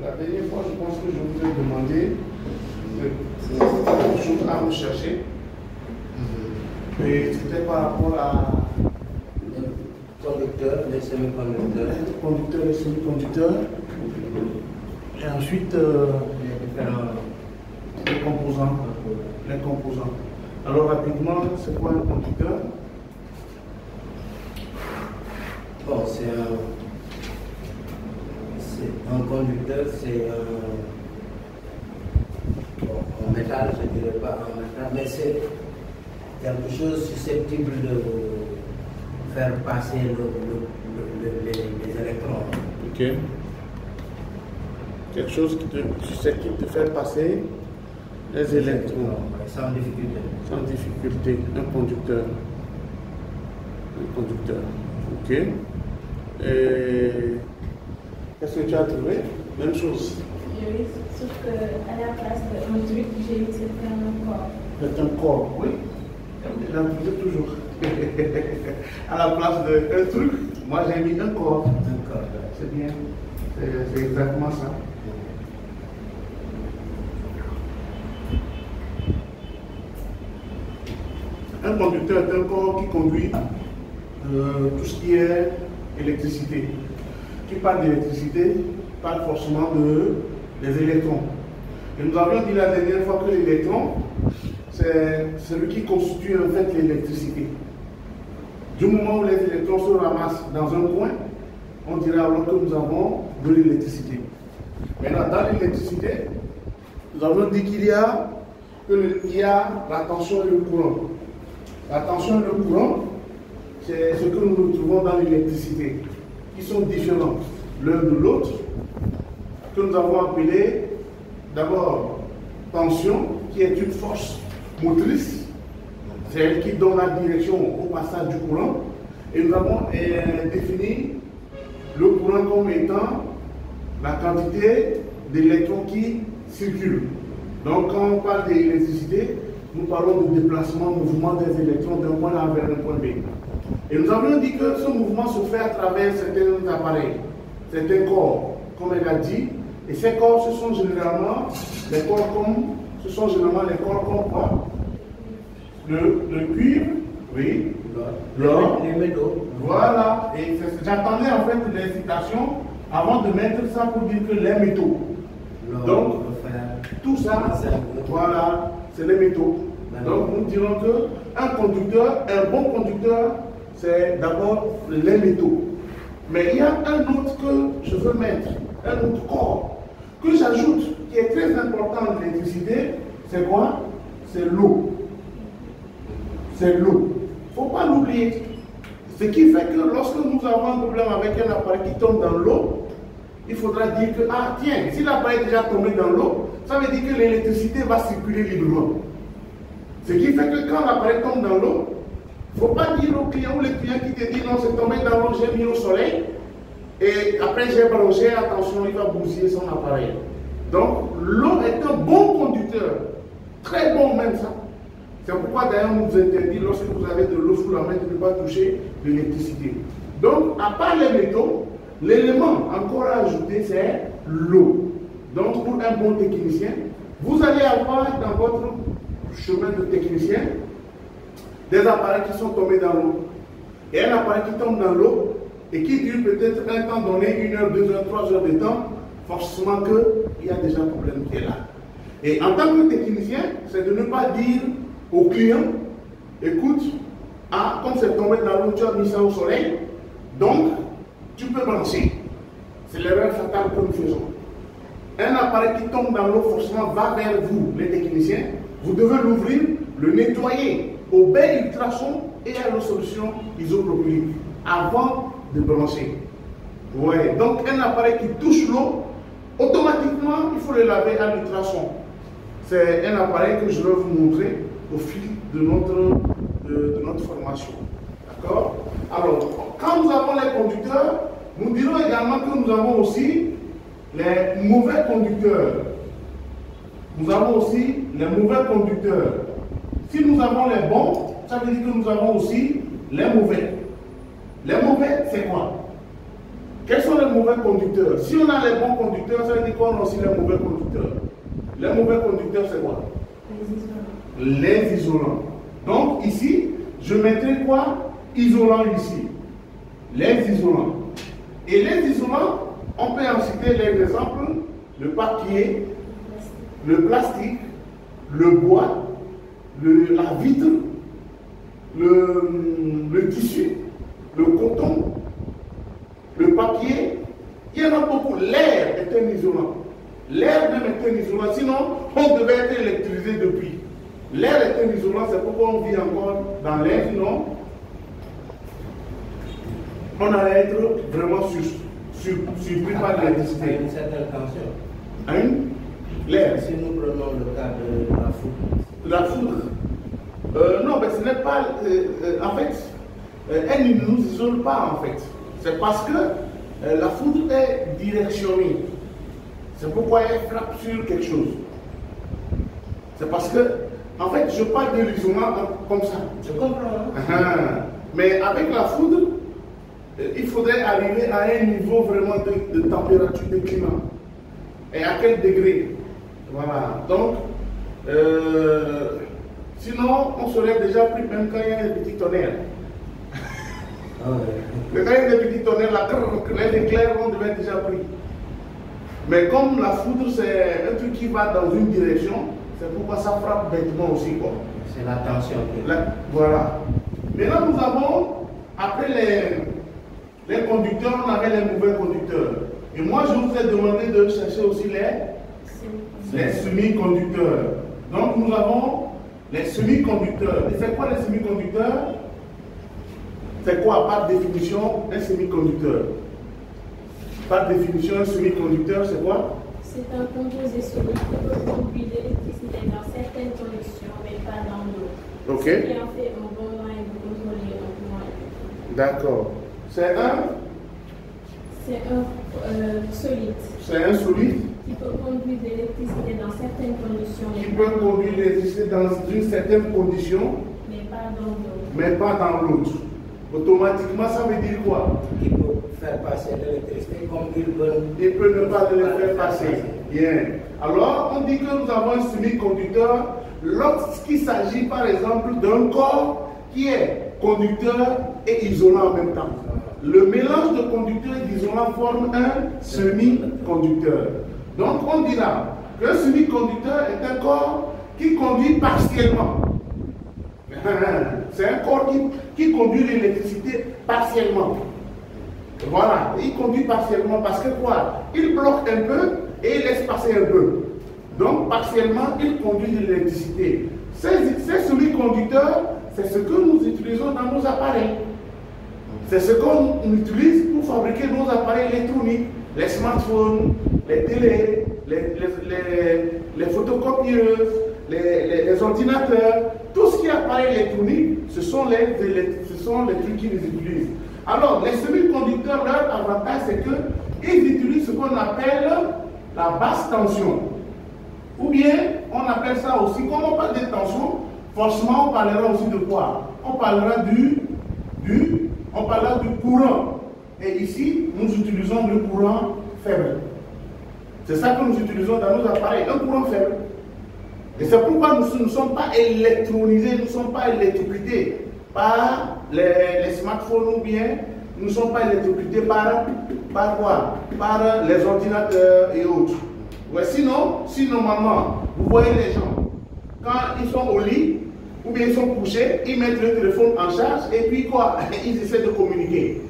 La dernière fois, je pense que je vous ai demandé quelque chose à rechercher. Et c'était par rapport à conducteurs, les semi-conducteurs. les conducteurs et semi-conducteurs. Et ensuite, les composants. Les composants. Alors rapidement, c'est quoi un conducteur? Bon, un conducteur, c'est en métal, je ne dirais pas en métal, mais c'est quelque chose susceptible de faire passer les électrons. Ok. Quelque chose qui est susceptible de faire passer les électrons. Sans difficulté. Sans difficulté. Un conducteur. Un conducteur. Ok. Et qu'est-ce que tu as trouvé? Même chose. Oui, sauf qu'à la place d'un truc, j'ai dit que c'était un corps. C'est un corps, oui. Il a trouvé toujours. À la place d'un truc, moi j'ai mis un corps. Un corps. C'est bien. C'est exactement ça. Un conducteur est un corps qui conduit tout ce qui est électricité. Qui parle d'électricité, parle forcément des électrons. Et nous avions dit la dernière fois que l'électron, c'est celui qui constitue en fait l'électricité. Du moment où les électrons se ramassent dans un coin, on dirait alors que nous avons de l'électricité. Maintenant, dans l'électricité, nous avons dit qu'il y a la tension et le courant. La tension et le courant, c'est ce que nous retrouvons dans l'électricité, qui sont différents l'un de l'autre, que nous avons appelé d'abord tension, qui est une force motrice, c'est elle qui donne la direction au passage du courant, et nous avons défini le courant comme étant la quantité d'électrons qui circulent. Donc quand on parle d'électricité, nous parlons de déplacement, mouvement des électrons d'un point A vers un point B. Et nous avions dit que ce mouvement se fait à travers certains appareils, certains corps, comme elle a dit. Et ces corps, ce sont généralement les corps comme quoi? Le cuivre, oui, l'or, les métaux. Voilà. Et j'attendais en fait les citations avant de mettre ça pour dire que les métaux. Donc, tout ça, voilà, c'est les métaux. Donc, nous dirons qu'un conducteur, un bon conducteur, c'est d'abord les métaux. Mais il y a un autre que je veux mettre, un autre corps, que j'ajoute, qui est très important en électricité, c'est quoi? C'est l'eau. C'est l'eau. Il ne faut pas l'oublier. Ce qui fait que lorsque nous avons un problème avec un appareil qui tombe dans l'eau, il faudra dire que, ah tiens, si l'appareil est déjà tombé dans l'eau, ça veut dire que l'électricité va circuler librement. Ce qui fait que quand l'appareil tombe dans l'eau, il ne faut pas dire au client ou le client qui te dit non, c'est tombé dans l'eau, j'ai mis au soleil, et après j'ai branché, attention, il va bousiller son appareil. Donc l'eau est un bon conducteur, très bon même ça. C'est pourquoi d'ailleurs on nous interdit lorsque vous avez de l'eau sous la main de ne pas toucher l'électricité. Donc à part les métaux, l'élément encore à ajouter c'est l'eau. Donc pour un bon technicien, vous allez avoir dans votre chemin de technicien des appareils qui sont tombés dans l'eau. Et un appareil qui tombe dans l'eau et qui dure peut-être un temps donné, 1 heure, 2 heures, 3 heures de temps, forcément qu'il y a déjà un problème qui est là. Et en tant que technicien, c'est de ne pas dire au client, écoute, ah, comme c'est tombé dans l'eau, tu as mis ça au soleil, donc tu peux brancher. C'est l'erreur fatale que nous faisons. Un appareil qui tombe dans l'eau, forcément, va vers vous, les techniciens. Vous devez l'ouvrir, le nettoyer au bain ultrason et à la solution isopropylique avant de brancher. Ouais. Donc, un appareil qui touche l'eau, automatiquement, il faut le laver à l'ultrason. C'est un appareil que je vais vous montrer au fil de notre formation. D'accord? Alors, quand nous avons les conducteurs, nous dirons également que nous avons aussi les mauvais conducteurs. Nous avons aussi les mauvais conducteurs. Si nous avons les bons, ça veut dire que nous avons aussi les mauvais. Les mauvais, c'est quoi? Quels sont les mauvais conducteurs? Si on a les bons conducteurs, ça veut dire qu'on a aussi les mauvais conducteurs. Les mauvais conducteurs, c'est quoi? Les isolants. Donc ici, je mettrai quoi? Isolant ici. Les isolants. Et les isolants, on peut en citer les exemples: le papier, le plastique, le bois, la vitre, le tissu, le coton, le papier. Il y en a beaucoup. L'air est un isolant. L'air même est un isolant. Sinon, on devait être électrisé depuis. L'air est un isolant, c'est pourquoi on vit encore dans l'air. Sinon, on allait être vraiment surpris par l'électricité. À une certaine tension. Hein? L'air. Si nous prenons le cas de la foudre. La foudre. Non, mais ce n'est pas. En fait, elle ne nous isole pas, en fait. C'est parce que la foudre est directionnée. C'est pourquoi elle frappe sur quelque chose. C'est parce que, en fait, je parle de l'isolement comme ça. Je comprends. Mais avec la foudre, il faudrait arriver à un niveau vraiment de température, de climat. Et à quel degré? Voilà. Donc, sinon, on serait déjà pris même quand il y a des petits tonnerres. Quand il y a des petits tonnerres, les éclairs, on devait être déjà pris. Mais comme la foudre, c'est un truc qui va dans une direction, c'est pourquoi ça frappe bêtement aussi. C'est la tension. Voilà. Maintenant, nous avons, après les conducteurs, on avait les mauvais conducteurs. Et moi, je vous ai demandé de chercher aussi les semi-conducteurs. Donc, nous avons les semi-conducteurs. Et c'est quoi les semi-conducteurs? C'est quoi, par définition, un semi-conducteur? Par définition, un semi-conducteur, c'est quoi? C'est un composé solide qui peut conduire l'électricité dans certaines conditions, mais pas dans d'autres. Ok. Ce qui en fait un bon moyen de contrôler un moyen. D'accord. C'est un solide. C'est un solide Qui peut conduire l'électricité dans certaines conditions. qui peut conduire l'électricité dans une certaine condition, mais pas dans d'autres. mais pas dans l'autre. Automatiquement, ça veut dire quoi? Il peut faire passer l'électricité comme il veut. Il peut ne pas le faire passer. Bien. Alors, on dit que nous avons un semi-conducteur lorsqu'il s'agit par exemple d'un corps qui est conducteur et isolant en même temps. Le mélange de conducteur et d'isolant forme un semi-conducteur. Donc, on dira qu'un semi-conducteur est un corps qui conduit partiellement. C'est un corps qui conduit l'électricité partiellement. Voilà, il conduit partiellement parce que quoi? Il bloque un peu et il laisse passer un peu. Donc, partiellement, il conduit de l'électricité. Ces semi-conducteurs, c'est ce que nous utilisons dans nos appareils. C'est ce qu'on utilise pour fabriquer nos appareils électroniques, les smartphones, les télés, les photocopieuses, les ordinateurs, tout ce qui est appareil électronique, ce sont les trucs qu'ils utilisent. Alors, les semi-conducteurs, leur avantage, c'est qu'ils utilisent ce qu'on appelle la basse tension. Ou bien, on appelle ça aussi, comme on parle de tension, forcément, on parlera aussi de quoi? On parlera du courant. Et ici, nous utilisons le courant faible. C'est ça que nous utilisons dans nos appareils, un courant faible. Et c'est pourquoi nous ne sommes pas électronisés, nous ne sommes pas électrocutés par les smartphones ou bien nous ne sommes pas électrocutés par quoi? Par les ordinateurs et autres. Ouais, sinon, si normalement, vous voyez les gens, quand ils sont au lit, ou bien ils sont couchés, ils mettent le téléphone en charge et puis quoi? Ils essaient de communiquer.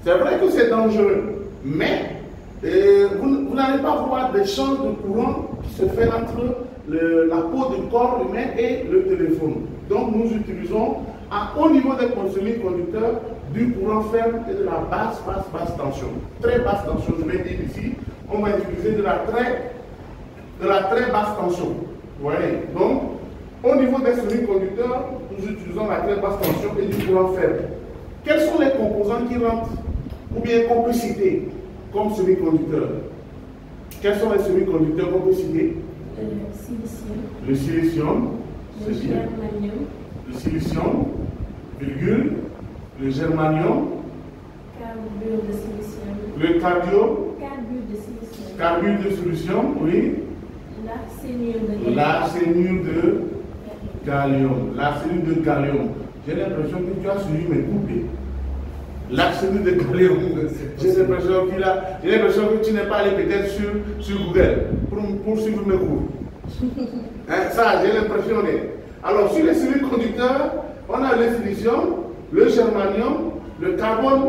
C'est vrai que c'est dangereux, mais vous n'allez pas voir des champs de courant qui se fait entre la peau du corps humain et le téléphone. Donc nous utilisons au niveau des semi-conducteurs du courant faible et de la basse tension. Très basse tension, je vais dire ici, on va utiliser de la très basse tension. Vous voyez? Donc, au niveau des semi-conducteurs, nous utilisons la très basse tension et du courant faible. Quels sont les composants qui rentrent ou bien qu'on peut citer comme semi-conducteurs? Quels sont les semi-conducteurs qu'on peut citer? Le silicium, le germanium, le silicium, virgule, le germanium, Carbure de solution. Le cardio. Carbure de solution. Carbure de solution, oui. L'arsénure de gallium. L'arsénure de gallium. J'ai l'impression que tu as suivi mes coupés. L'arsénure de gallium. J'ai l'impression que tu n'es pas allé peut-être sur Google pour suivre mes cours. Hein, ça, j'ai l'impression. Alors, sur les semi-conducteurs, on a le silicium, le germanium, le carbone,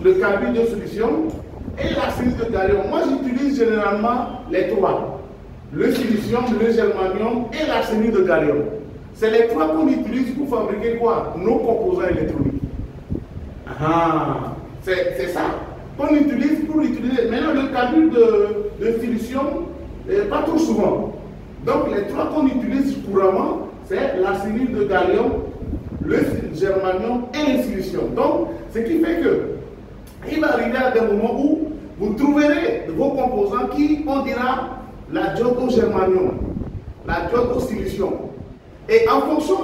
le carbure de silicium et l'arsénure de gallium. Moi, j'utilise généralement les trois. Le silicium, le germanium et l'arsénure de gallium. C'est les trois qu'on utilise pour fabriquer quoi? Nos composants électroniques. Ah, c'est ça qu'on utilise pour utiliser. Maintenant, le carbure de silicium, pas trop souvent. Donc, les trois qu'on utilise couramment, c'est l'arsénure de gallium, le germanium et le silicium. Donc, ce qui fait que il va arriver à des moments où vous trouverez vos composants qui, on dira, la diode au germanium, la diode au silicium. Et en fonction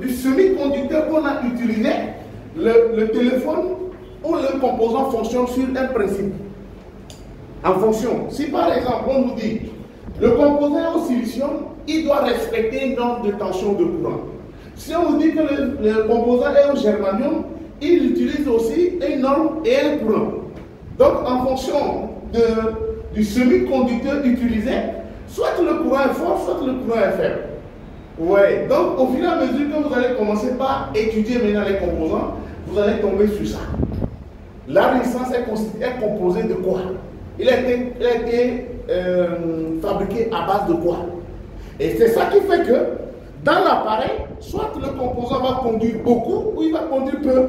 du semi-conducteur qu'on a utilisé, le téléphone ou le composant fonctionne sur un principe. En fonction. Si par exemple, on nous dit, le composant au silicium, il doit respecter une norme de tension de courant. Si on nous dit que le composant est au germanium, il utilise aussi une norme et un courant. Donc, en fonction du semi-conducteur utilisé, soit le courant est fort, soit le courant est faible. Ouais. Donc, au fur et à mesure que vous allez commencer par étudier maintenant les composants, vous allez tomber sur ça. La résistance est composée de quoi? Il a été fabriqué à base de quoi? Et c'est ça qui fait que dans l'appareil, soit le composant va conduire beaucoup ou il va conduire peu.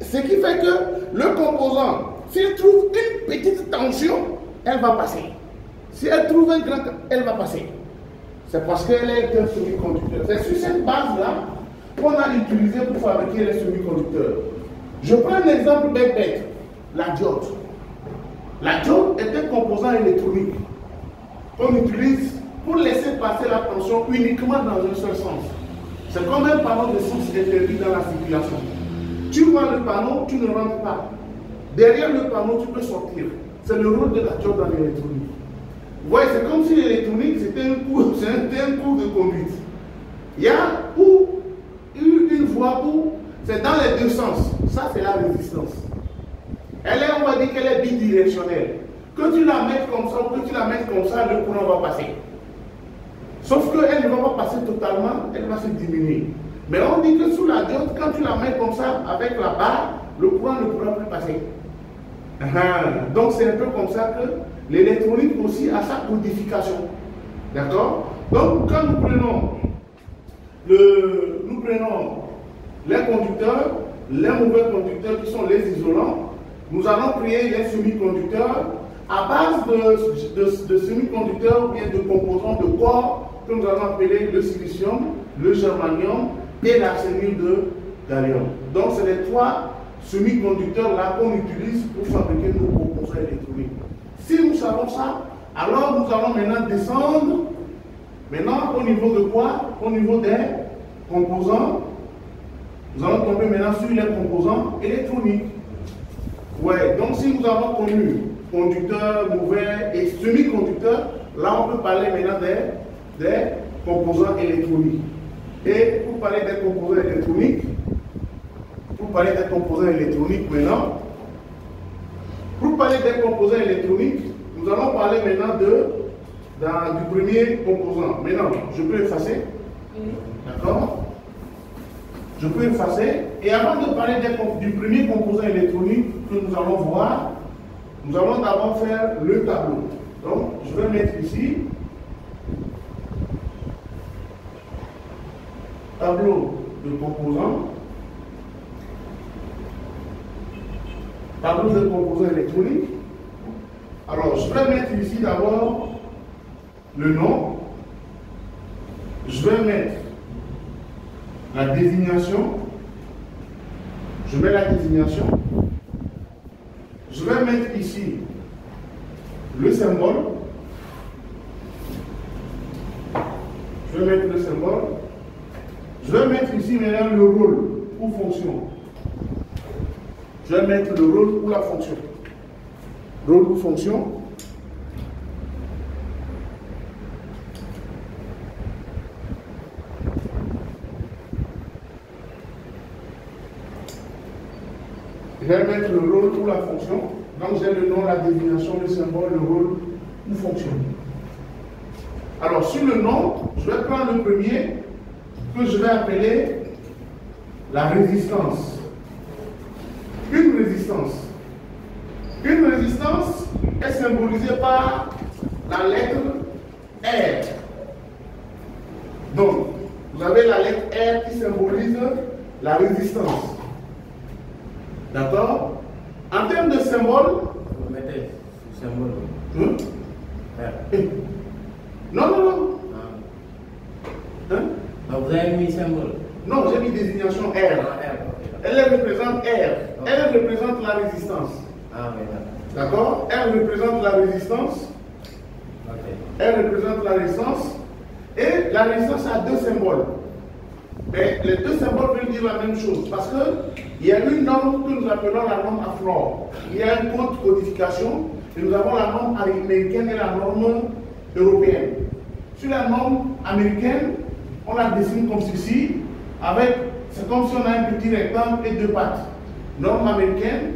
Ce qui fait que le composant, s'il trouve une petite tension, elle va passer. Si elle trouve un grand, elle va passer. C'est parce qu'elle est un semi-conducteur. C'est sur cette base-là qu'on a utilisé pour fabriquer les semi-conducteurs. Je prends un exemple bête, la diode. La diode est un composant électronique qu'on utilise pour laisser passer la tension uniquement dans un seul sens. C'est comme un panneau de sens interdit dans la circulation. Tu vois le panneau, tu ne rentres pas. Derrière le panneau, tu peux sortir. C'est le rôle de la diode dans l'électronique. Vous voyez, c'est comme si l'électronique, c'était un cours de conduite. Il y a une voie où c'est dans les deux sens. Ça, c'est la résistance. Elle est, on va dire qu'elle est bidirectionnelle. Que tu la mettes comme ça ou que tu la mettes comme ça, le courant va passer. Sauf qu'elle ne va pas passer totalement, elle va se diminuer. Mais on dit que sous la diode, quand tu la mets comme ça, avec la barre, le courant ne pourra plus passer. Donc c'est un peu comme ça que l'électronique aussi a sa codification. D'accord? Donc quand nous prenons les conducteurs, les mauvais conducteurs qui sont les isolants, nous allons créer les semi-conducteurs à base de semi-conducteurs ou bien de composants de corps que nous allons appeler le silicium, le germanium et l'arsénure de gallium. Donc c'est les trois semi-conducteurs là qu'on utilise pour fabriquer nos composants électroniques. Si nous savons ça, alors nous allons maintenant descendre au niveau de quoi? Au niveau des composants. Nous allons tomber maintenant sur les composants électroniques. Ouais, donc si nous avons connu conducteurs, mauvais et semi-conducteurs, là on peut parler maintenant des composants électroniques. Et pour parler des composants électroniques, maintenant, nous allons parler maintenant du premier composant. Maintenant, je peux effacer. D'accord? Je peux effacer. Et avant de parler du premier composant électronique que nous allons voir, nous allons d'abord faire le tableau. Donc, je vais mettre ici tableau de composants. Tableau de composants électroniques. Alors, je vais mettre ici d'abord le nom. Je vais mettre la désignation. Je mets la désignation. Je vais mettre ici le symbole. Je vais mettre le symbole. Je vais mettre ici maintenant le rôle ou fonction. je vais mettre le rôle ou la fonction. Rôle ou fonction. Je vais mettre le rôle ou la fonction. Donc j'ai le nom, la désignation, le symbole, le rôle ou fonction. Alors sur le nom, je vais prendre le premier que je vais appeler la résistance. Une résistance. Une résistance est symbolisée par la lettre R. Donc, vous avez la lettre R qui symbolise la résistance. D'accord? En termes de symbole, Vous mettez ce symbole. R. Non, non, non. Hein? Donc vous avez mis symbole. Non, j'ai mis désignation R. R. Elle représente R. Elle représente la résistance. Ah oui, d'accord. Elle représente la résistance. ok. Elle représente la résistance. Et la résistance a deux symboles. Mais les deux symboles veulent dire la même chose. Parce qu'il y a une norme que nous appelons la norme AFNOR. Il y a un code de codification. Et nous avons la norme américaine et la norme européenne. Sur la norme américaine, on la dessine comme ceci, c'est comme si on a un petit rectangle et deux pattes. Norme américaine,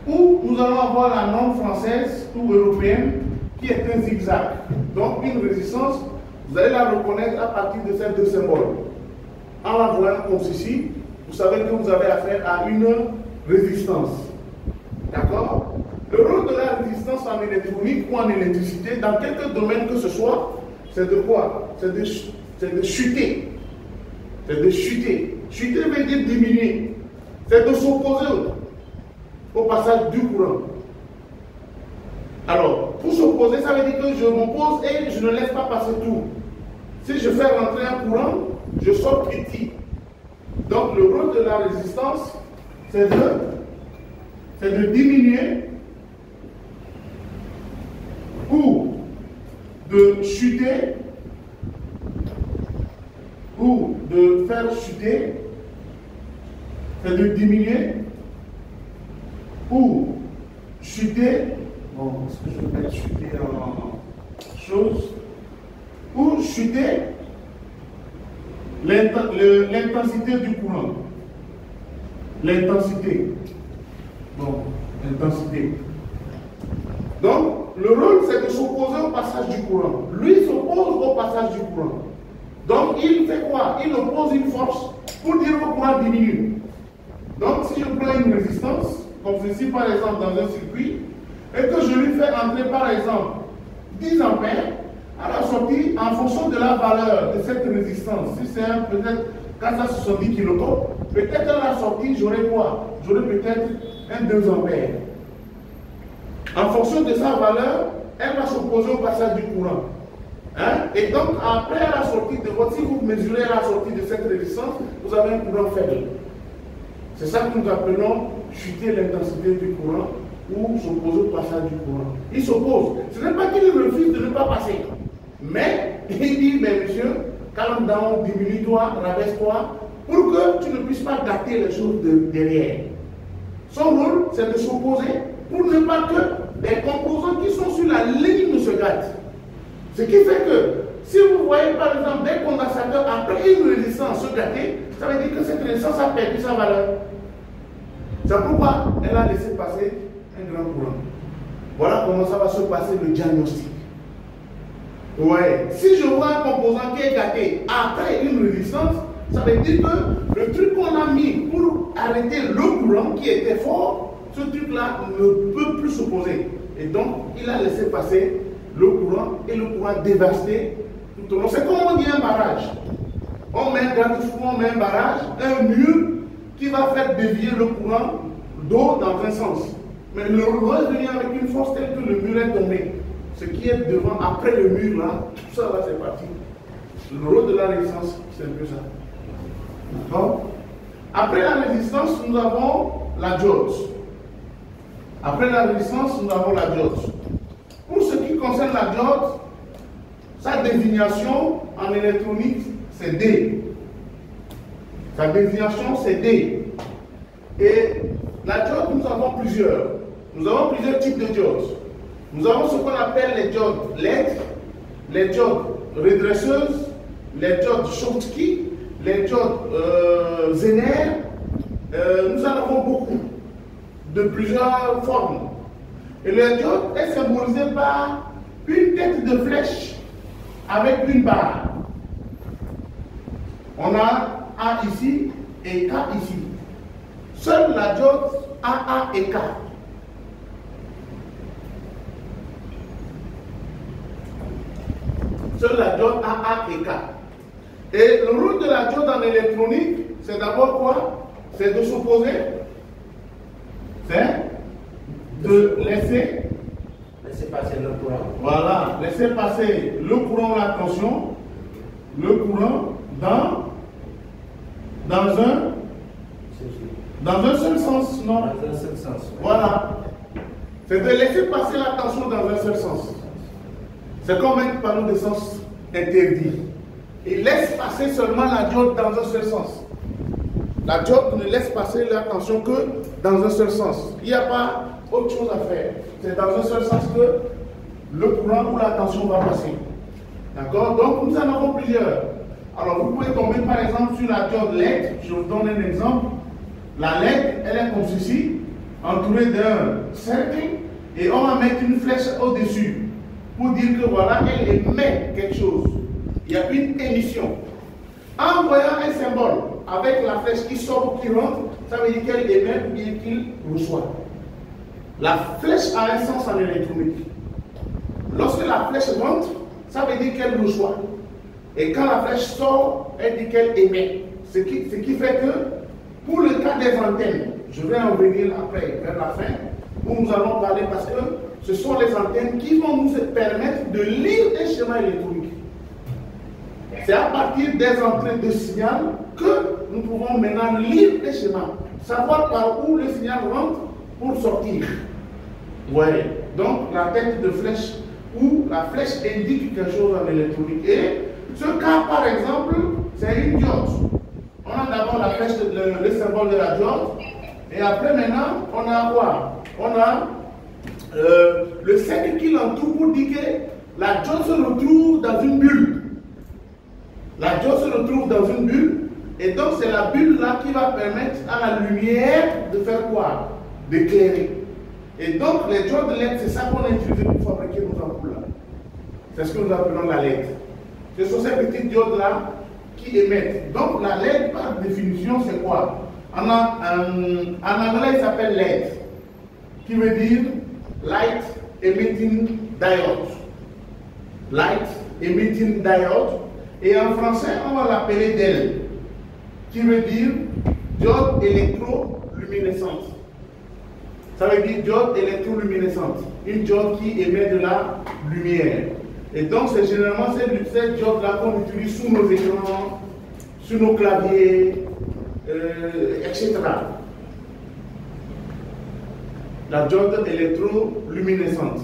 ou nous allons avoir la norme française ou européenne qui est un zigzag. Donc une résistance, vous allez la reconnaître à partir de ces deux symboles. En la voyant comme ceci, vous savez que vous avez affaire à une résistance. D'accord? Le rôle de la résistance en électronique ou en électricité, dans quelque domaine que ce soit, c'est de quoi? C'est de chuter. C'est de chuter. Chuter veut dire diminuer. C'est de s'opposer au passage du courant. Alors, pour s'opposer, ça veut dire que je m'oppose et je ne laisse pas passer tout. Si je fais rentrer un courant, je sors petit. Donc, le rôle de la résistance, c'est de diminuer ou de chuter ou de faire chuter, c'est de diminuer ou chuter, bon, est-ce que je vais mettre chuter en chose, ou chuter l'intensité du courant. L'intensité. Bon, l'intensité. Donc, le rôle, c'est de s'opposer au passage du courant. Lui s'oppose au passage du courant. Donc, il fait quoi? Il oppose une force pour dire que le courant diminue. Donc, si je prends une résistance, comme ceci par exemple dans un circuit, et que je lui fais entrer par exemple 10 ampères, à la sortie, en fonction de la valeur de cette résistance, si c'est peut-être 470 kV, peut-être à la sortie, j'aurai quoi? J'aurai peut-être un 2 ampères. En fonction de sa valeur, elle va s'opposer au passage du courant. Hein? Et donc, après à la sortie de votre, si vous mesurez la sortie de cette résistance, vous avez un courant faible. C'est ça que nous appelons chuter l'intensité du courant ou s'opposer au passage du courant. Il s'oppose. Ce n'est pas qu'il refuse de ne pas passer. Mais il dit, mais monsieur, calme down, diminue-toi, rabaisse-toi, pour que tu ne puisses pas gâter les choses de derrière. Son rôle, c'est de s'opposer pour ne pas que les composants qui sont sur la ligne ne se gâtent. Ce qui fait que, si vous voyez par exemple des condensateurs après une résistance se gâter, ça veut dire que cette résistance a perdu sa valeur. C'est pourquoi elle a laissé passer un grand courant. Voilà comment ça va se passer le diagnostic. Ouais. Si je vois un composant qui est gâté après une résistance, ça veut dire que le truc qu'on a mis pour arrêter le courant qui était fort, ce truc-là ne peut plus s'opposer. Et donc, il a laissé passer le courant et le courant dévasté tout au long. C'est comme on dit un barrage. On met un garde-fou, on met un barrage, un mur qui va faire dévier le courant d'eau dans un sens. Mais le va venir avec une force telle que le mur est tombé. Ce qui est devant, après le mur là, tout ça là c'est parti. Le rôle de la résistance, c'est un peu ça. D'accord? Après la résistance, nous avons la diode. Après la résistance, nous avons la diode. Pour ce qui concerne la diode, sa désignation en électronique, c'est D. Sa désignation, c'est D. Et la diode nous nous avons plusieurs. Nous avons plusieurs types de diodes. Nous avons ce qu'on appelle les diodes LED, les diodes redresseuses, les diodes Schottky, les diodes Zener. Nous en avons beaucoup, de plusieurs formes. Et le diode est symbolisé par une tête de flèche avec une barre. On a A ici et K ici. Seule la diode AA et K. Seule la diode AA et K. Et le rôle de la diode en électronique, c'est d'abord quoi? C'est de s'opposer. C'est de laisser passer le courant. Voilà, laisser passer le courant, la tension, le courant dans un seul sens, non? Dans un seul sens. Oui. Voilà. C'est de laisser passer la tension dans un seul sens. C'est comme un panneau de sens interdit. Il laisse passer seulement la diode dans un seul sens. La diode ne laisse passer la tension que dans un seul sens. Il n'y a pas autre chose à faire. C'est dans un seul sens que le courant ou la tension va passer. D'accord? Donc nous en avons plusieurs. Alors vous pouvez tomber par exemple sur la diode LED. Je vous donne un exemple. La LED, elle est comme ceci, entourée d'un cercle, et on va mettre une flèche au-dessus pour dire que voilà, elle émet quelque chose. Il y a une émission. En voyant un symbole avec la flèche qui sort ou qui rentre, ça veut dire qu'elle émet ou bien qu'il reçoit. La flèche a un sens en électronique. Lorsque la flèche rentre, ça veut dire qu'elle reçoit. Et quand la flèche sort, elle dit qu'elle émet. Ce qui fait que, pour le cas des antennes, je vais en venir après, vers la fin, où nous allons parler parce que ce sont les antennes qui vont nous permettre de lire des schémas électroniques. C'est à partir des entrées de signal que nous pouvons maintenant lire les schémas, savoir par où le signal rentre pour sortir. Ouais. Donc la tête de flèche où la flèche indique quelque chose en électronique. Et ce cas par exemple, c'est une diode. On a d'abord la flèche, le symbole de la diode, et après maintenant on a quoi? On a le cercle qui l'entoure pour dire que la diode se retrouve dans une bulle. La diode se retrouve dans une bulle, et donc c'est la bulle là qui va permettre à la lumière de faire quoi? D'éclairer. Et donc les diodes LED, c'est ça qu'on a utilisé pour fabriquer nos ampoules là. C'est ce que nous appelons la LED. Ce sont ces petites diodes là qui émettent. Donc la LED par définition c'est quoi? En anglais il s'appelle LED, qui veut dire Light Emitting Diode. Light Emitting Diode. Et en français, on va l'appeler DEL, qui veut dire diode électroluminescente. Ça veut dire diode électroluminescente, une diode qui émet de la lumière. Et donc, c'est généralement cette diode-là qu'on utilise sous nos écrans, sur nos claviers, etc. La diode électroluminescente.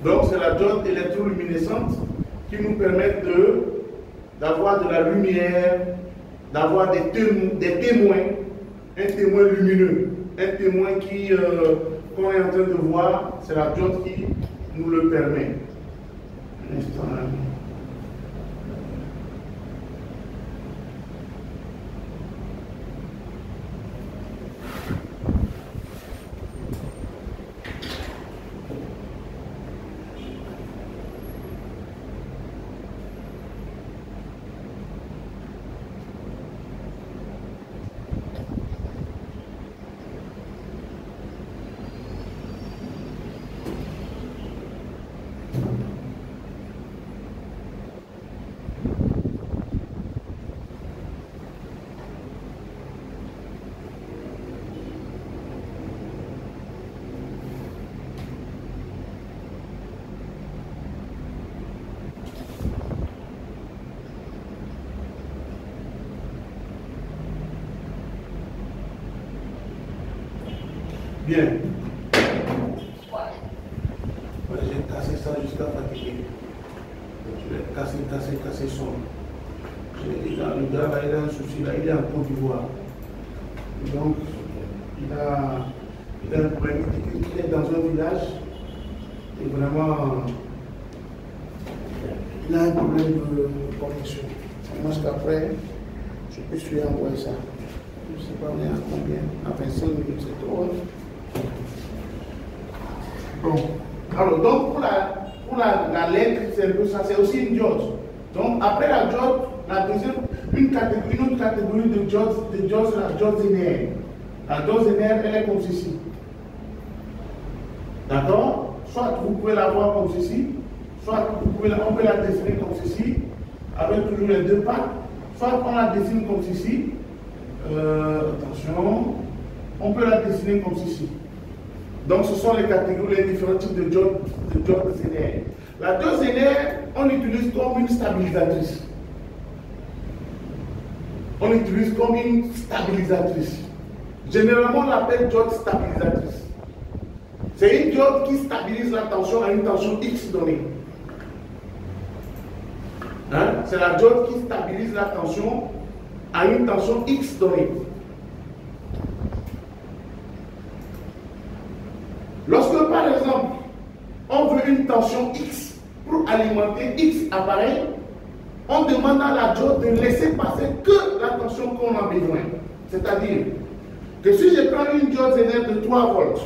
Donc c'est la diode électroluminescente qui nous permet d'avoir de la lumière, d'avoir des témoins, un témoin lumineux, un témoin qu'on est en train de voir, c'est la diode qui nous le permet. Un instant là. Bien. Voilà, j'ai cassé ça jusqu'à fatiguer. Je vais casser son. Le gars là, il a un souci là, il est en Côte d'Ivoire. Donc, il a un problème. Il est dans un village et vraiment, il a un problème de connexion. Moi, qu'après, je peux lui envoyer ça. Je ne sais pas, on est à combien? À 25 minutes, c'est trop. Bon. Alors, donc, pour la lettre, c'est un peu ça. C'est aussi une diode. Donc, après la diode, la deuxième, une autre catégorie de diode, c'est la diode linéaire. La diode linéaire, elle est comme ceci. D'accord? Soit vous pouvez la voir comme ceci, soit on peut la dessiner comme ceci, avec toujours les deux pattes, soit on la dessine comme ceci. Attention, on peut la dessiner comme ceci. Donc ce sont les catégories, les différents types de diodes linéaires. La diode linéaire, on l'utilise comme une stabilisatrice. On l'utilise comme une stabilisatrice. Généralement, on l'appelle diode stabilisatrice. C'est une diode qui stabilise la tension à une tension X donnée. Hein? C'est la diode qui stabilise la tension à une tension X donnée. Lorsque, par exemple, on veut une tension X pour alimenter X appareil, on demande à la diode de laisser passer que la tension qu'on a besoin. C'est-à-dire que si je prends une diode linéaire de 3 volts,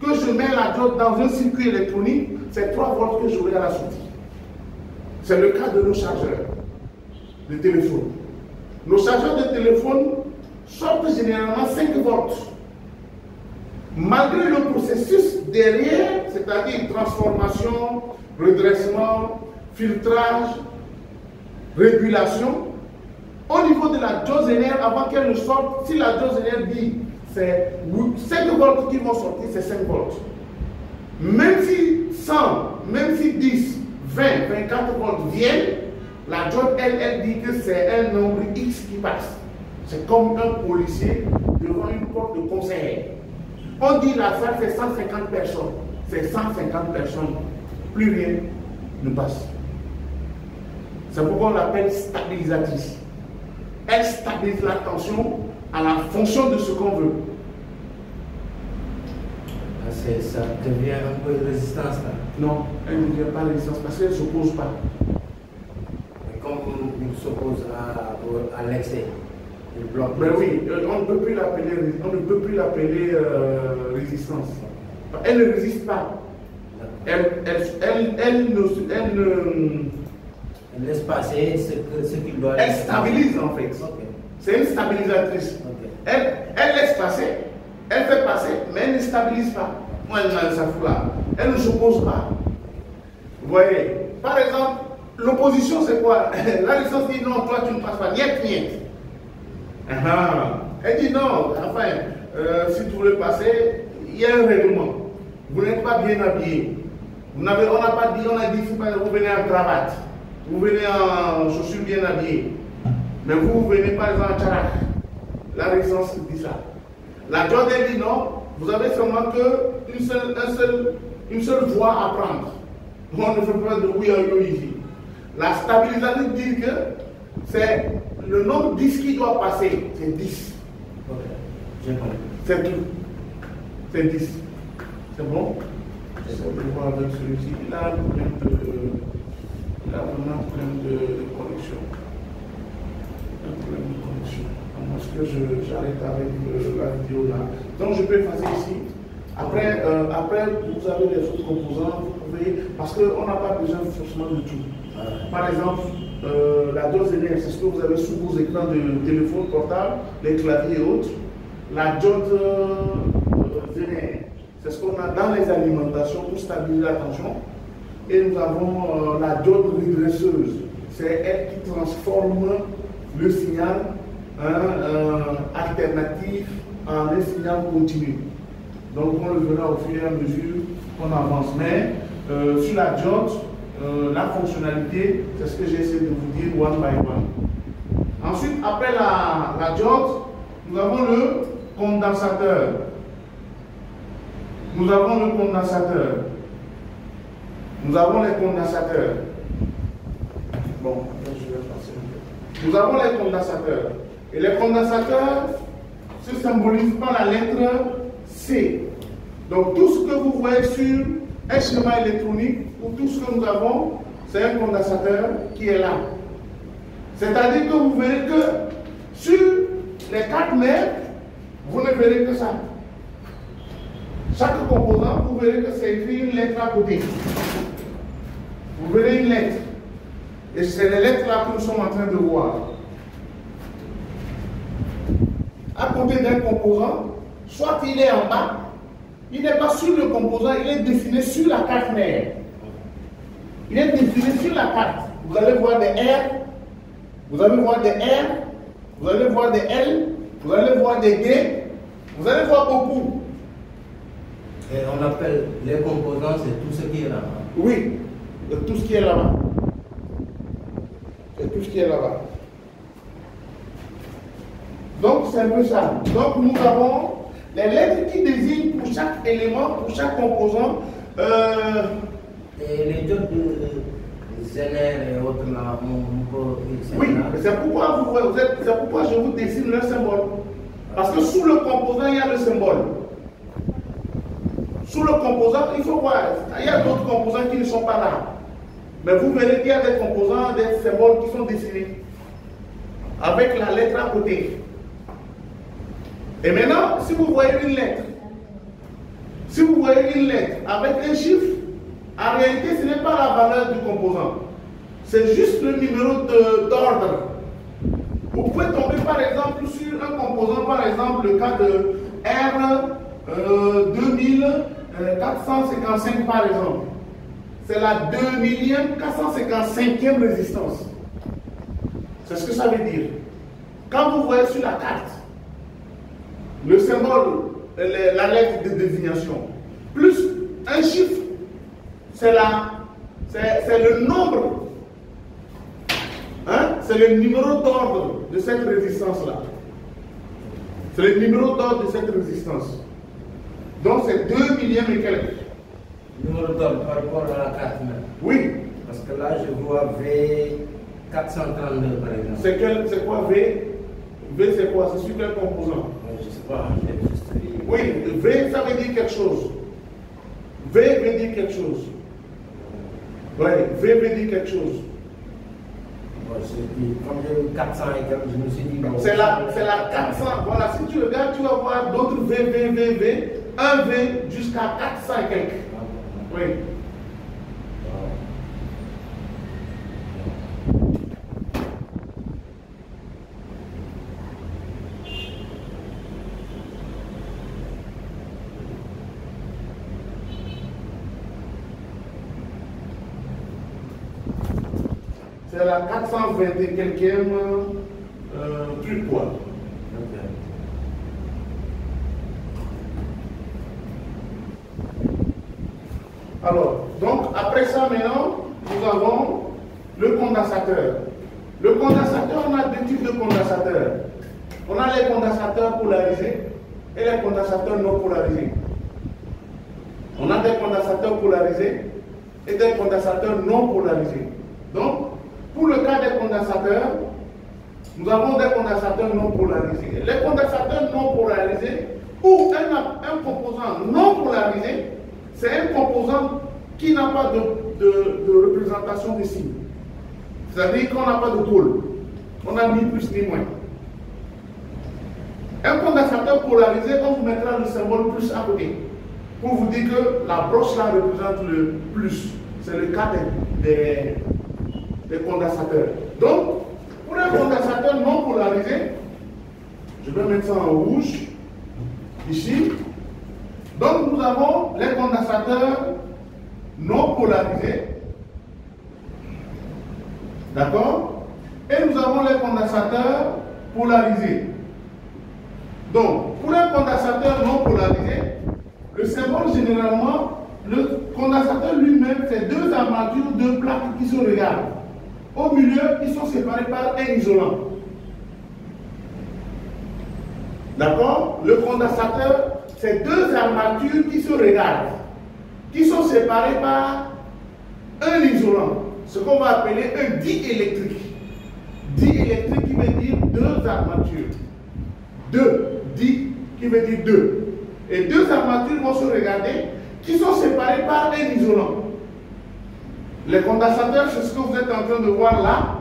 que je mets la diode dans un circuit électronique, c'est 3 volts que j'aurai à la sortie. C'est le cas de nos chargeurs de téléphone. Nos chargeurs de téléphone sortent généralement 5 volts. Malgré le processus derrière, c'est-à-dire transformation, redressement, filtrage, régulation, au niveau de la diode linéaire, avant qu'elle ne sorte, si la diode linéaire dit c'est 5 volts qui vont sortir, c'est 5 volts. Même si 100, même si 10, 20, 24 volts viennent, la diode, elle dit que c'est un nombre X qui passe. C'est comme un policier devant une porte de conseil. On dit la salle, c'est 150 personnes. C'est 150 personnes. Plus rien ne passe. C'est pourquoi on l'appelle stabilisatrice. Elle stabilise la tension à la fonction de ce qu'on veut. Ça devient un peu de résistance là. Non, elle ne devient pas résistance parce qu'elle ne s'oppose pas. Mais comme il s'oppose à l'excès, il bloque. Ben oui, on ne peut plus l'appeler résistance. Elle ne résiste pas. Elle laisse passer ce qu'il doit. Elle stabilise en fait. Okay. C'est une stabilisatrice. Okay. Elle laisse passer, elle fait passer, mais elle ne stabilise pas. Moi, ça fout là. Elle ne s'oppose pas. Vous voyez, par exemple, l'opposition c'est quoi? La résistance dit non, toi tu ne passes pas. Niet, niet. Elle dit non, enfin, si tu voulais passer, il y a un règlement. Vous n'êtes pas bien habillé. On n'a pas dit, on a dit, vous venez en cravate. Vous venez en chaussures bien habillées. Mais vous venez par exemple en tcharak. La résistance dit ça. La diode dit non, vous avez seulement une seule voie à prendre. On ne fait pas de oui ici. La stabilisation dit que c'est le nombre 10 qui doit passer. C'est 10. C'est tout. C'est 10. C'est bon? C'est bon de voir avec celui-ci. Il a un problème il a vraiment un problème de connexion. Un problème de connexion. Parce que j'arrête avec la vidéo là. Donc je peux effacer ici. Après, vous avez les autres composants, vous pouvez, parce qu'on n'a pas besoin forcément de tout. Par exemple, la dose linéaire, c'est ce que vous avez sous vos écrans de téléphone portable, les claviers et autres. La diode linéaire, c'est ce qu'on a dans les alimentations pour stabiliser la tension. Et nous avons la diode redresseuse. C'est elle qui transforme le signal alternatif en un signal continu. Donc on le verra au fur et à mesure qu'on avance. Mais sur la diode, la fonctionnalité, c'est ce que j'ai essayé de vous dire one by one. Ensuite, après la diode, nous avons le condensateur. Nous avons le condensateur. Nous avons les condensateurs. Bon, je vais passer un peu. Nous avons les condensateurs. Et les condensateurs se symbolise par la lettre C. Donc tout ce que vous voyez sur un schéma électronique ou tout ce que nous avons, c'est un condensateur qui est là. C'est-à-dire que vous verrez que sur les 4 mètres, vous ne verrez que ça. Chaque composant, vous verrez que c'est écrit une lettre à côté. Vous verrez une lettre. Et c'est les lettres là que nous sommes en train de voir. À côté d'un composant, soit il est en bas, il n'est pas sur le composant, il est dessiné sur la carte mère. Il est dessiné sur la carte. Vous allez voir des R, vous allez voir des R, vous allez voir des L, vous allez voir des D, vous allez voir beaucoup. Et on appelle les composants, c'est tout ce qui est là-bas. Oui, tout ce qui est là-bas. C'est tout ce qui est là-bas. Donc c'est un peu ça. Donc nous avons les lettres qui désignent pour chaque élément, pour chaque composant. Et les jobs de Zener et autres là, on peut... Oui, c'est pourquoi je vous dessine le symbole. Parce que sous le composant, il y a le symbole. Sous le composant, il faut voir, il y a d'autres composants qui ne sont pas là. Mais vous verrez qu'il y a des composants, des symboles qui sont dessinés. Avec la lettre à côté. Et maintenant, si vous voyez une lettre, avec un chiffre, en réalité, ce n'est pas la valeur du composant. C'est juste le numéro d'ordre. Vous pouvez tomber par exemple sur un composant, par exemple le cas de R 2455 par exemple. C'est la 2455e résistance. C'est ce que ça veut dire. Quand vous voyez sur la carte, le symbole, la lettre de désignation, plus un chiffre, c'est le nombre, hein? C'est le numéro d'ordre de cette résistance-là. C'est le numéro d'ordre de cette résistance. Donc c'est 2 millièmes et quelques. Numéro d'ordre par rapport à la carte même. Oui. Parce que là, je vois V432 par exemple. C'est quoi V? V c'est quoi? C'est sur quel composant? Je ne sais pas. Oui, V ça veut dire quelque chose. V veut dire quelque chose. Oui, V veut dire quelque chose. Comme j'ai eu 400 et quelques, je me suis dit... C'est la 400. Voilà, si tu regardes, tu vas voir d'autres V, un V jusqu'à 400 et quelques. Oui. C'est la 420 et quelquième truc quoi. Alors, donc après ça maintenant, nous avons le condensateur. Le condensateur, on a deux types de condensateurs. On a les condensateurs polarisés et les condensateurs non polarisés. On a des condensateurs polarisés et des condensateurs non polarisés. Donc, pour le cas des condensateurs, nous avons des condensateurs non polarisés. Les condensateurs non polarisés ou un composant non polarisé, c'est un composant qui n'a pas de représentation de signe. C'est-à-dire qu'on n'a pas de pôle. On n'a ni plus ni moins. Un condensateur polarisé, on vous mettra le symbole plus à côté. Pour vous dire que la broche là représente le plus. C'est le cas des condensateurs. Donc, pour un condensateur non polarisé, je vais mettre ça en rouge, ici. Donc, nous avons les condensateurs non polarisés. D'accord? Et nous avons les condensateurs polarisés. Donc, pour un condensateur non polarisé, le symbole généralement, le condensateur lui-même, c'est deux armatures, deux plaques qui se regardent. Au milieu, ils sont séparés par un isolant. D'accord? Le condensateur, c'est deux armatures qui se regardent, qui sont séparées par un isolant, ce qu'on va appeler un diélectrique. Diélectrique qui veut dire deux armatures. Deux, di qui veut dire 2. Et 2 armatures vont se regarder, qui sont séparées par un isolant. Les condensateurs, c'est ce que vous êtes en train de voir là,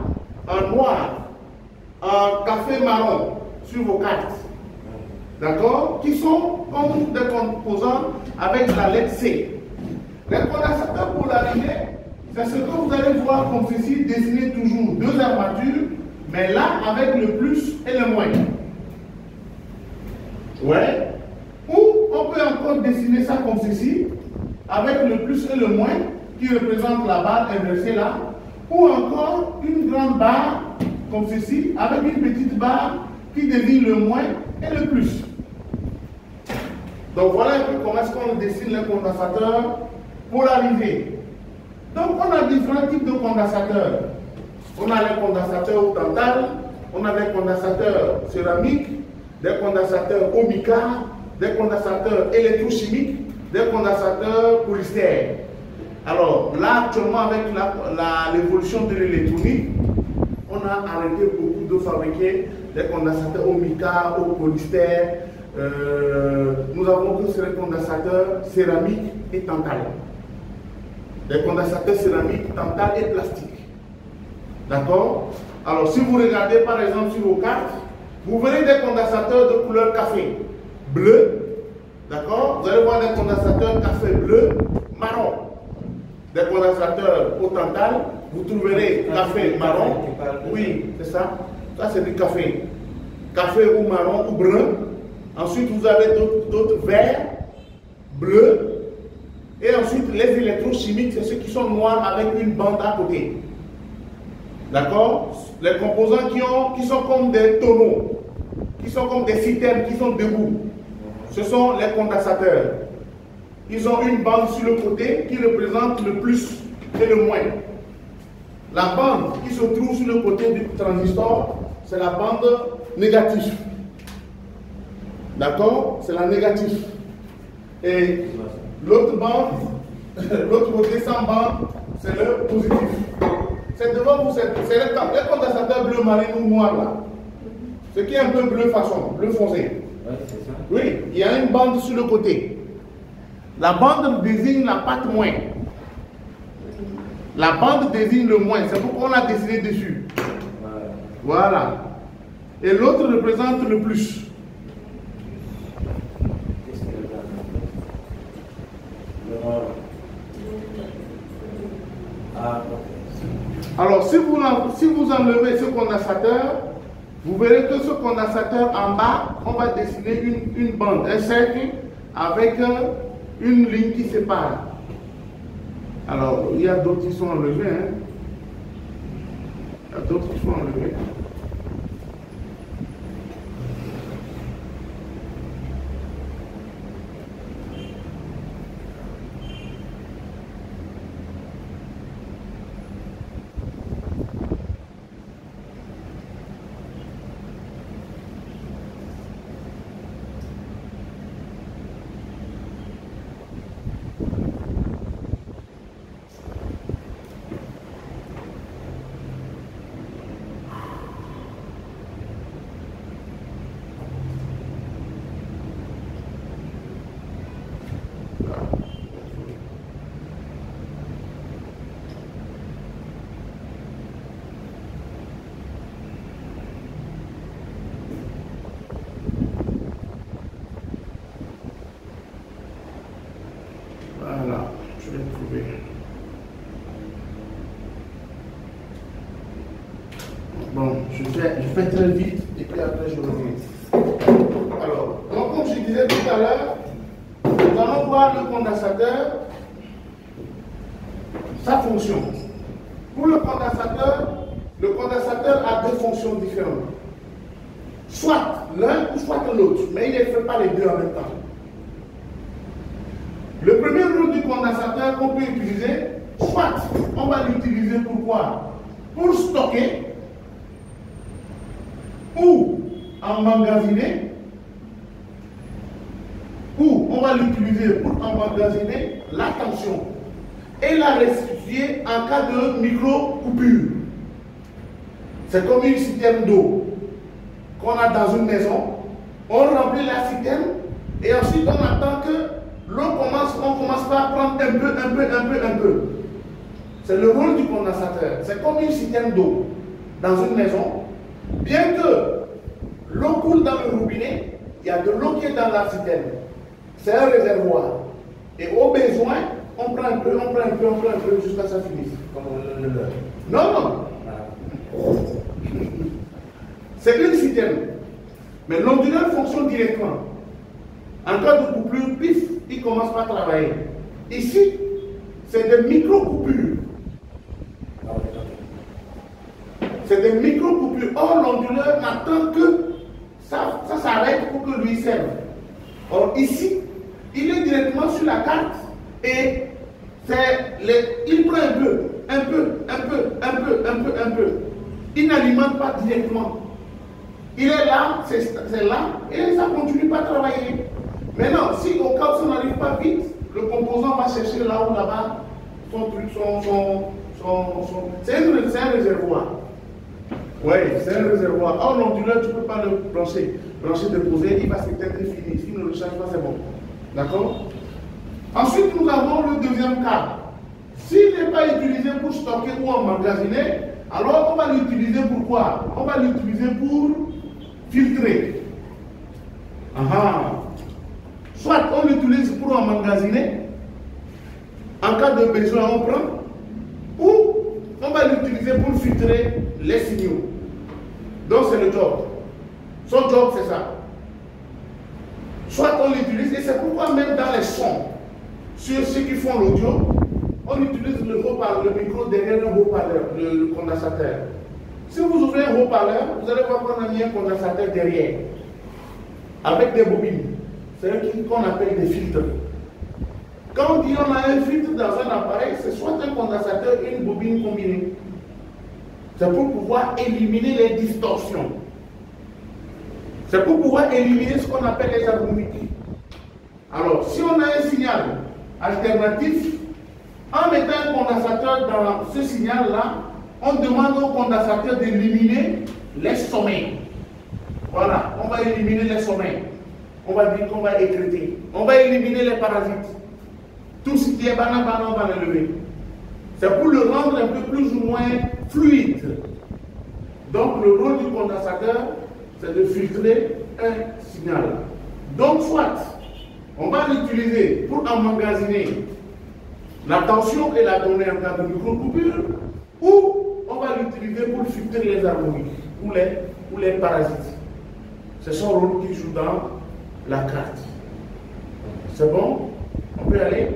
en noir, en café marron, sur vos cartes. D'accord? Qui sont comme des composants avec la lettre C. Les condensateurs polarisés, c'est ce que vous allez voir comme ceci, dessiner toujours 2 armatures, mais là avec le plus et le moins. Ouais. Ou on peut encore dessiner ça comme ceci, avec le plus et le moins, qui représente la barre inversée là, ou encore une grande barre comme ceci, avec une petite barre qui désigne le moins et le plus. Donc voilà un peu comment est-ce qu'on dessine les condensateurs polarisés. Donc on a différents types de condensateurs. On a les condensateurs au tantal, on a des condensateurs céramiques, des condensateurs au mica, des condensateurs électrochimiques, des condensateurs polystère. Alors là actuellement avec l'évolution de l'électronique, on a arrêté beaucoup de fabriquer des condensateurs au mica, au polystère. Nous avons tous les condensateurs céramiques et tantal. Les condensateurs céramiques, tantal et plastique. D'accord? Alors si vous regardez par exemple sur vos cartes, vous verrez des condensateurs de couleur café, bleu. D'accord? Vous allez voir des condensateurs café bleu, marron. Des condensateurs au tantal, vous trouverez café marron. Oui, c'est ça. Ça c'est du café. Café ou marron ou brun. Ensuite, vous avez d'autres verts, bleus. Et ensuite, les électrochimiques, c'est ceux qui sont noirs avec une bande à côté. D'accord? Les composants qui sont comme des tonneaux, qui sont comme des citernes, qui sont debout. Ce sont les condensateurs. Ils ont une bande sur le côté qui représente le plus et le moins. La bande qui se trouve sur le côté du transistor, c'est la bande négative. D'accord? C'est la négative. Et l'autre bande, l'autre côté sans bande, c'est le positif. C'est devant vous, c'est les condensateurs bleu marine ou noir là. Ce qui est un peu bleu façon, bleu foncé. Ouais, c'est ça. Oui, il y a une bande sur le côté. La bande désigne la patte moins. La bande désigne le moins, c'est pourquoi on a dessiné dessus. Ouais. Voilà. Et l'autre représente le plus. Qu'est-ce que le noir? Ah, ok. Alors, si vous enlevez ce condensateur, vous verrez que ce condensateur en bas, on va dessiner une bande, un cercle avec une ligne qui sépare. Alors, il y a d'autres qui sont enlevés. Hein. Il y a d'autres qui sont enlevés. Voilà, je vais trouver. Bon, je fais très vite et puis après je reviens. Alors, donc comme je disais tout à l'heure, nous allons voir le condensateur, sa fonction. Pour le condensateur a deux fonctions différentes. Soit l'un ou soit l'autre, mais il ne fait pas les deux en même temps. Le premier rôle du condensateur qu'on peut utiliser, soit on va l'utiliser pour quoi? Pour stocker ou emmagasiner, ou on va l'utiliser pour emmagasiner la tension et la restituer en cas de micro-coupure. C'est comme une citerne d'eau qu'on a dans une maison. on remplit la citerne et ensuite on attend que l'eau on commence par prendre un peu. C'est le rôle du condensateur. C'est comme une citerne d'eau dans une maison. Bien que l'eau coule dans le robinet, il y a de l'eau qui est dans la citerne. C'est un réservoir. Et au besoin, on prend un peu jusqu'à ce que ça finisse. Comme le leur. Non. C'est une citerne. Mais l'onduleur fonctionne directement. En cas de coupure, pif, il commence par travailler. Ici, c'est des micro-coupures. C'est des micro-coupures. Or, l'onduleur n'attend que ça s'arrête pour que lui serve. Or, ici, il est directement sur la carte et il prend un peu. Il n'alimente pas directement. Il est là, c'est là, et ça continue pas à travailler. Maintenant, si au cas où ça n'arrive pas vite, le composant va chercher là ou là-bas son truc, c'est un réservoir. Oui, c'est un réservoir. Or, l'onduleur, tu ne peux pas le brancher déposer, il va s'éteindre et finir. Si ne le charge pas, c'est bon. D'accord? Ensuite, nous avons le deuxième cas. S'il n'est pas utilisé pour stocker ou emmagasiner, alors on va l'utiliser pour quoi? On va l'utiliser pour filtrer. Soit on l'utilise pour emmagasiner, en cas de besoin on prend, ou on va l'utiliser pour filtrer les signaux. Donc c'est le job. Son job c'est ça. Soit on l'utilise, et c'est pourquoi même dans les sons, sur ceux qui font l'audio, on utilise le micro derrière le haut-parleur, le condensateur. Si vous ouvrez un haut-parleur, vous allez voir qu'on a mis un condensateur derrière, avec des bobines. C'est ce qu'on appelle des filtres. Quand on dit on a un filtre dans un appareil, c'est soit un condensateur et une bobine combinée. C'est pour pouvoir éliminer les distorsions. C'est pour pouvoir éliminer ce qu'on appelle les harmoniques. Alors, si on a un signal alternatif, en mettant un condensateur dans ce signal-là, on demande au condensateur d'éliminer les sommets. Voilà, on va éliminer les sommets. On va dire qu'on va écréter. On va éliminer les parasites. Tout ce qui est banana, on va l'enlever. C'est pour le rendre un peu plus ou moins fluide. Donc le rôle du condensateur, c'est de filtrer un signal. Donc soit on va l'utiliser pour emmagasiner la tension et la donner en cas de micro-coupure, ou on va l'utiliser pour filtrer les harmoniques ou les parasites. C'est son rôle qui joue dans la carte. C'est bon? On peut aller?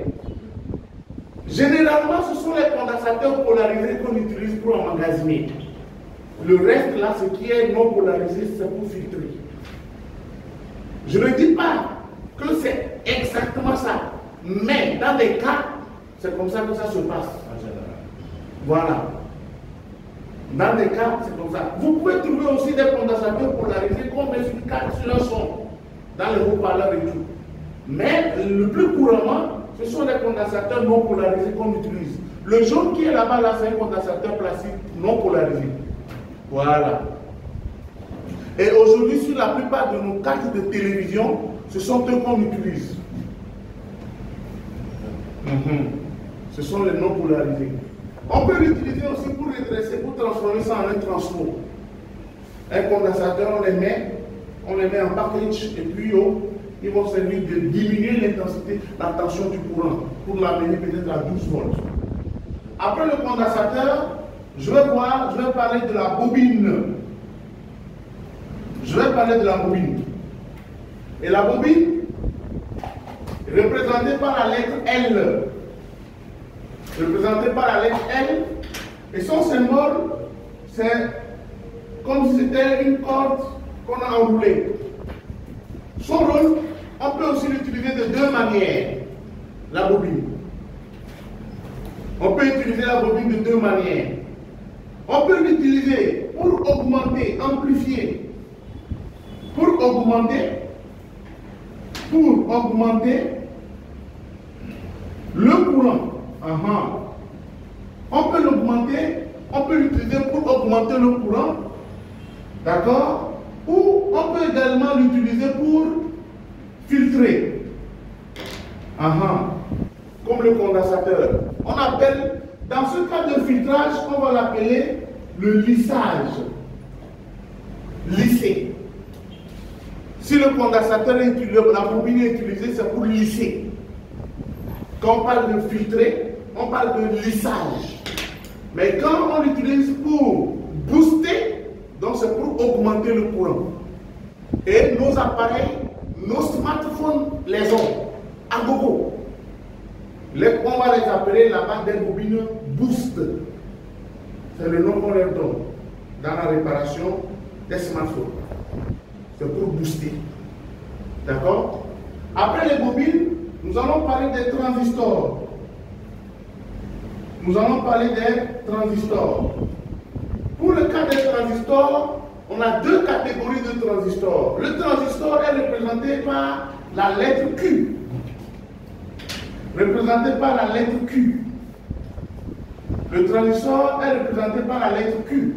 Généralement, ce sont les condensateurs polarisés qu'on utilise pour emmagasiner. Le reste, là, ce qui est non polarisé, c'est pour filtrer. Je ne dis pas que c'est exactement ça, mais dans des cas, c'est comme ça que ça se passe. Voilà. Dans des cas, c'est comme ça. Vous pouvez trouver aussi des condensateurs polarisés qu'on met sur une carte sur un son, dans les haut-parleurs et tout. Mais le plus couramment, ce sont des condensateurs non polarisés qu'on utilise. Le jaune qui est là-bas, là, c'est un condensateur plastique non polarisé. Voilà. Et aujourd'hui, sur la plupart de nos cartes de télévision, ce sont eux qu'on utilise. Ce sont les non polarisés. On peut l'utiliser aussi pour redresser, pour transformer ça en un transfo. Un condensateur, on les met en package et puis ils vont servir de diminuer l'intensité, la tension du courant pour l'amener peut-être à 12 volts. Après le condensateur, je vais parler de la bobine. Et la bobine, représentée par la lettre L. Et son symbole, c'est comme si c'était une corde qu'on a enroulée. Son rôle, on peut aussi l'utiliser de deux manières, la bobine. On peut utiliser la bobine de deux manières. On peut l'utiliser pour augmenter, amplifier. Pour augmenter le courant. On peut l'utiliser pour augmenter le courant. D'accord? Ou on peut également l'utiliser pour filtrer. Comme le condensateur. On appelle, dans ce cas de filtrage, on va l'appeler le lissage. Lisser. Si le condensateur est utilisé, la bobine est utilisée, c'est pour lisser. Quand on parle de filtrer, on parle de lissage. Mais quand on l'utilise pour booster, donc c'est pour augmenter le courant. Et nos appareils, nos smartphones les ont à gogo. On va les appeler là-bas des bobines boost. C'est le nom qu'on leur donne dans la réparation des smartphones. C'est pour booster. D'accord? Après les bobines, nous allons parler des transistors. Nous allons parler des transistors. Pour le cas des transistors, on a deux catégories de transistors. Le transistor est représenté par la lettre Q. Représenté par la lettre Q. Le transistor est représenté par la lettre Q.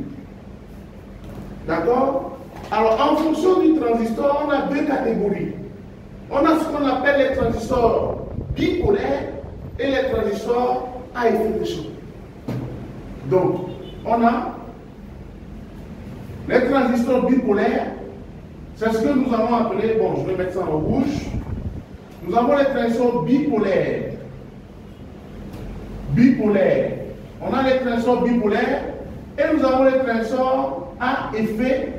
D'accord? Alors, en fonction du transistor, on a deux catégories. On a ce qu'on appelle les transistors bipolaires et les transistors à effet de choc. Donc, on a les transistors bipolaires, c'est ce que nous avons appelé, bon, je vais mettre ça en rouge. Nous avons les transistors bipolaires. Bipolaires. On a les transistors bipolaires et nous avons les transistors à effet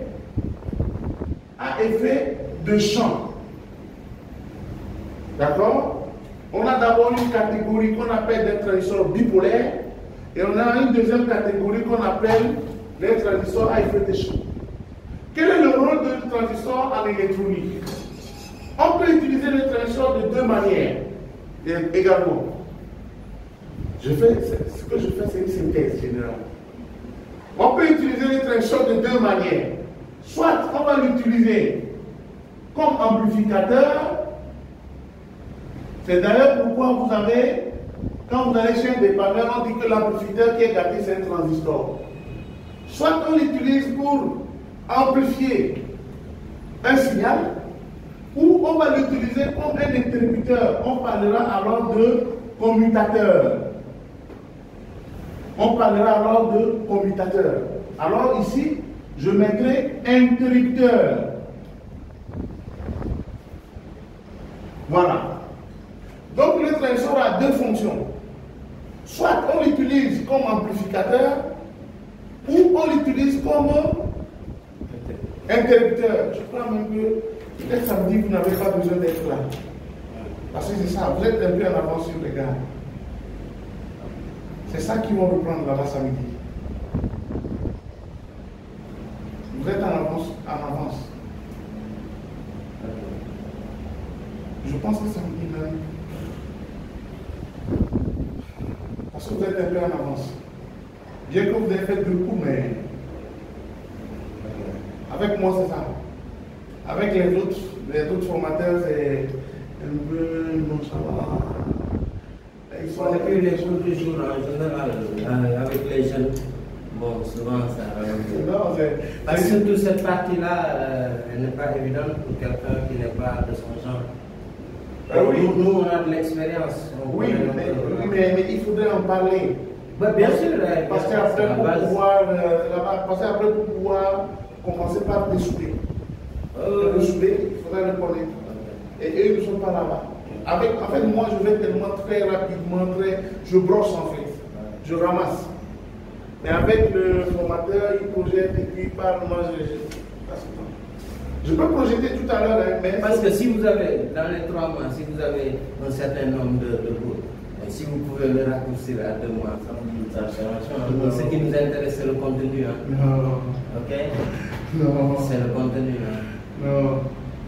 de champ. D'accord? On a d'abord une catégorie qu'on appelle des transistors bipolaires et on a une deuxième catégorie qu'on appelle les transistors à effet de champ. Quel est le rôle du transistor en électronique? On peut utiliser le transistor de deux manières également. Ce que je fais, c'est une synthèse générale. On peut utiliser le transistor de deux manières. Soit on va l'utiliser comme amplificateur. C'est d'ailleurs pourquoi vous avez, quand vous allez chez un dépanneur, on dit que l'amplificateur qui est gâté, c'est un transistor. Soit on l'utilise pour amplifier un signal, ou on va l'utiliser comme un interrupteur. On parlera alors de commutateur. On parlera alors de commutateur. Alors ici, je mettrai interrupteur. Voilà. Donc le transistor a deux fonctions. Soit on l'utilise comme amplificateur, ou on l'utilise comme interrupteur. Je crois même que peut-être samedi, vous n'avez pas besoin d'être là. Parce que c'est ça, vous êtes un peu en avance sur les gars. C'est ça qu'ils vont reprendre là-bas samedi. Vous êtes en avance. Je pense que samedi même. Parce que vous êtes un peu en avance. Bien que vous avez fait deux coups, mais avec moi c'est ça. Avec les autres formateurs, c'est un peu nonchalant. Ils sont Et puis les choses du jour en général, avec les jeunes, bon, souvent ça parce que toute cette partie-là, elle n'est pas évidente pour quelqu'un qui n'est pas de son genre. Oui. Nous, on a de l'expérience. Oui, mais il faudrait en parler. Bah, bien sûr. Parce qu'après, pour pouvoir commencer par dessouder. Dessouder, il faudrait le connaître. Et eux, ils ne sont pas là-bas. En fait, moi, je vais tellement très rapidement, je brosse en fait. Je ramasse. Mais avec le formateur, il projette et puis il parle, moi, je peux projeter tout à l'heure, mais... Parce que si vous avez, dans les 3 mois, si vous avez un certain nombre de cours, et si vous pouvez le raccourcir à 2 mois, ça me dit ça. Ce qui nous intéresse, c'est le contenu. Hein. Non. Ok? Non. C'est le contenu. Hein. Non.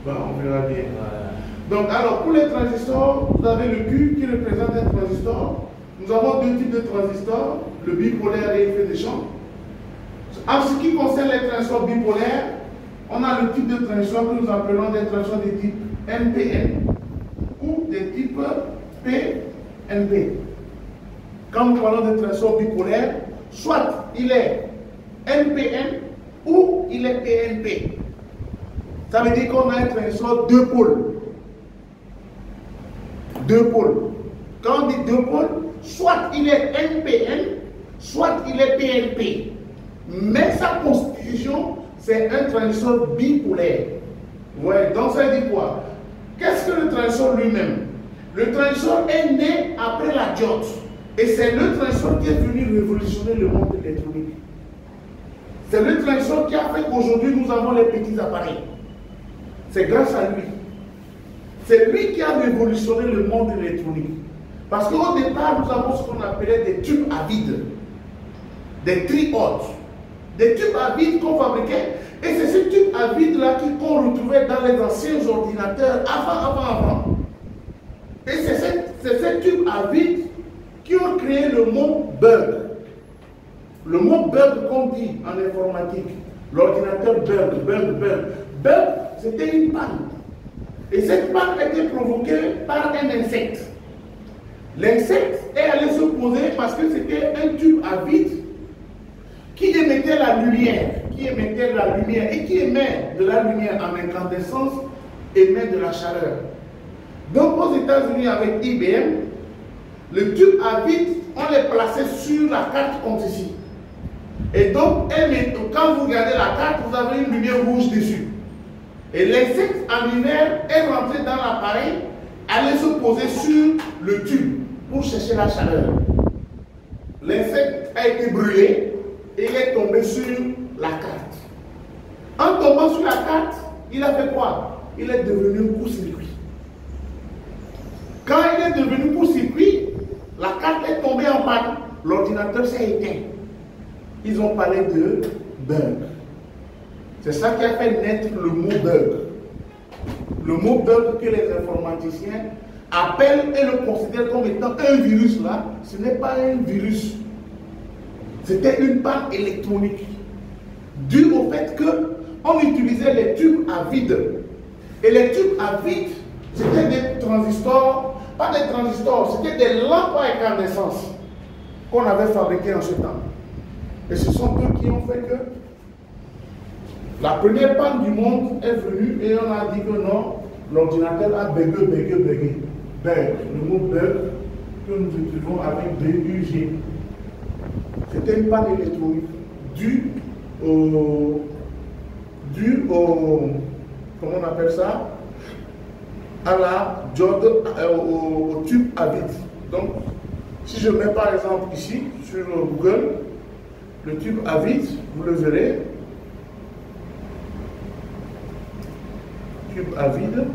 Bon, on verra bien. Voilà. Donc, alors, pour les transistors, vous avez le Q qui représente un transistor. Nous avons deux types de transistors, le bipolaire et effet de champ. En ce qui concerne les transistors bipolaires, on a le type de transistor que nous appelons des transistors de type NPN ou des types PNP. Quand nous parlons de transistor bipolaire, soit il est NPN ou il est PNP. Ça veut dire qu'on a un transistor 2 pôles. 2 pôles. Quand on dit 2 pôles, soit il est NPN, soit il est PNP. Mais sa constitution, c'est un transistor bipolaire. Ouais, donc ça dit quoi? Qu'est-ce que le transistor lui-même? Le transistor est né après la diode. Et c'est le transistor qui est venu révolutionner le monde électronique. C'est le transistor qui a fait qu'aujourd'hui nous avons les petits appareils. C'est grâce à lui. C'est lui qui a révolutionné le monde électronique. Parce qu'au départ, nous avons ce qu'on appelait des tubes à vide. Des triodes. Des tubes à vide qu'on fabriquait. Et c'est ces tubes à vide-là qu'on retrouvait dans les anciens ordinateurs avant. Et c'est ces tubes à vide qui ont créé le mot bug. Le mot bug qu'on dit en informatique. L'ordinateur bug. Bug, c'était une panne. Et cette panne était provoquée par un insecte. L'insecte est allé se poser parce que c'était un tube à vide qui émettait la lumière. Et qui émet de la lumière en incandescence, émet de la chaleur. Donc aux États-Unis avec IBM, le tube à vide, on les plaçait sur la carte comme ceci. Et donc, quand vous regardez la carte, vous avez une lumière rouge dessus. Et l'insecte en hiver est rentré dans l'appareil, allait se poser sur le tube pour chercher la chaleur. L'insecte a été brûlé et il est tombé sur la carte. En tombant sur la carte, il a fait quoi? Il est devenu court-circuit. Quand il est devenu court-circuit, la carte est tombée en panne, l'ordinateur s'est éteint. Ils ont parlé de bug. C'est ça qui a fait naître le mot bug. Le mot bug que les informaticiens appellent et le considèrent comme étant un virus là, ce n'est pas un virus. C'était une panne électronique due au fait qu'on utilisait les tubes à vide. Et les tubes à vide, c'était des transistors, pas des transistors, c'était des lampes à incandescence qu'on avait fabriquées en ce temps. Et ce sont eux qui ont fait que la première panne du monde est venue et on a dit que non, l'ordinateur a bugué. Bug, le mot bug que nous utilisons avec BUG. C'était une panne électronique due au comment on appelle ça? À la diode, au tube à vide. Donc, si je mets par exemple ici, sur Google, le tube à vide, vous le verrez. Tube à vide.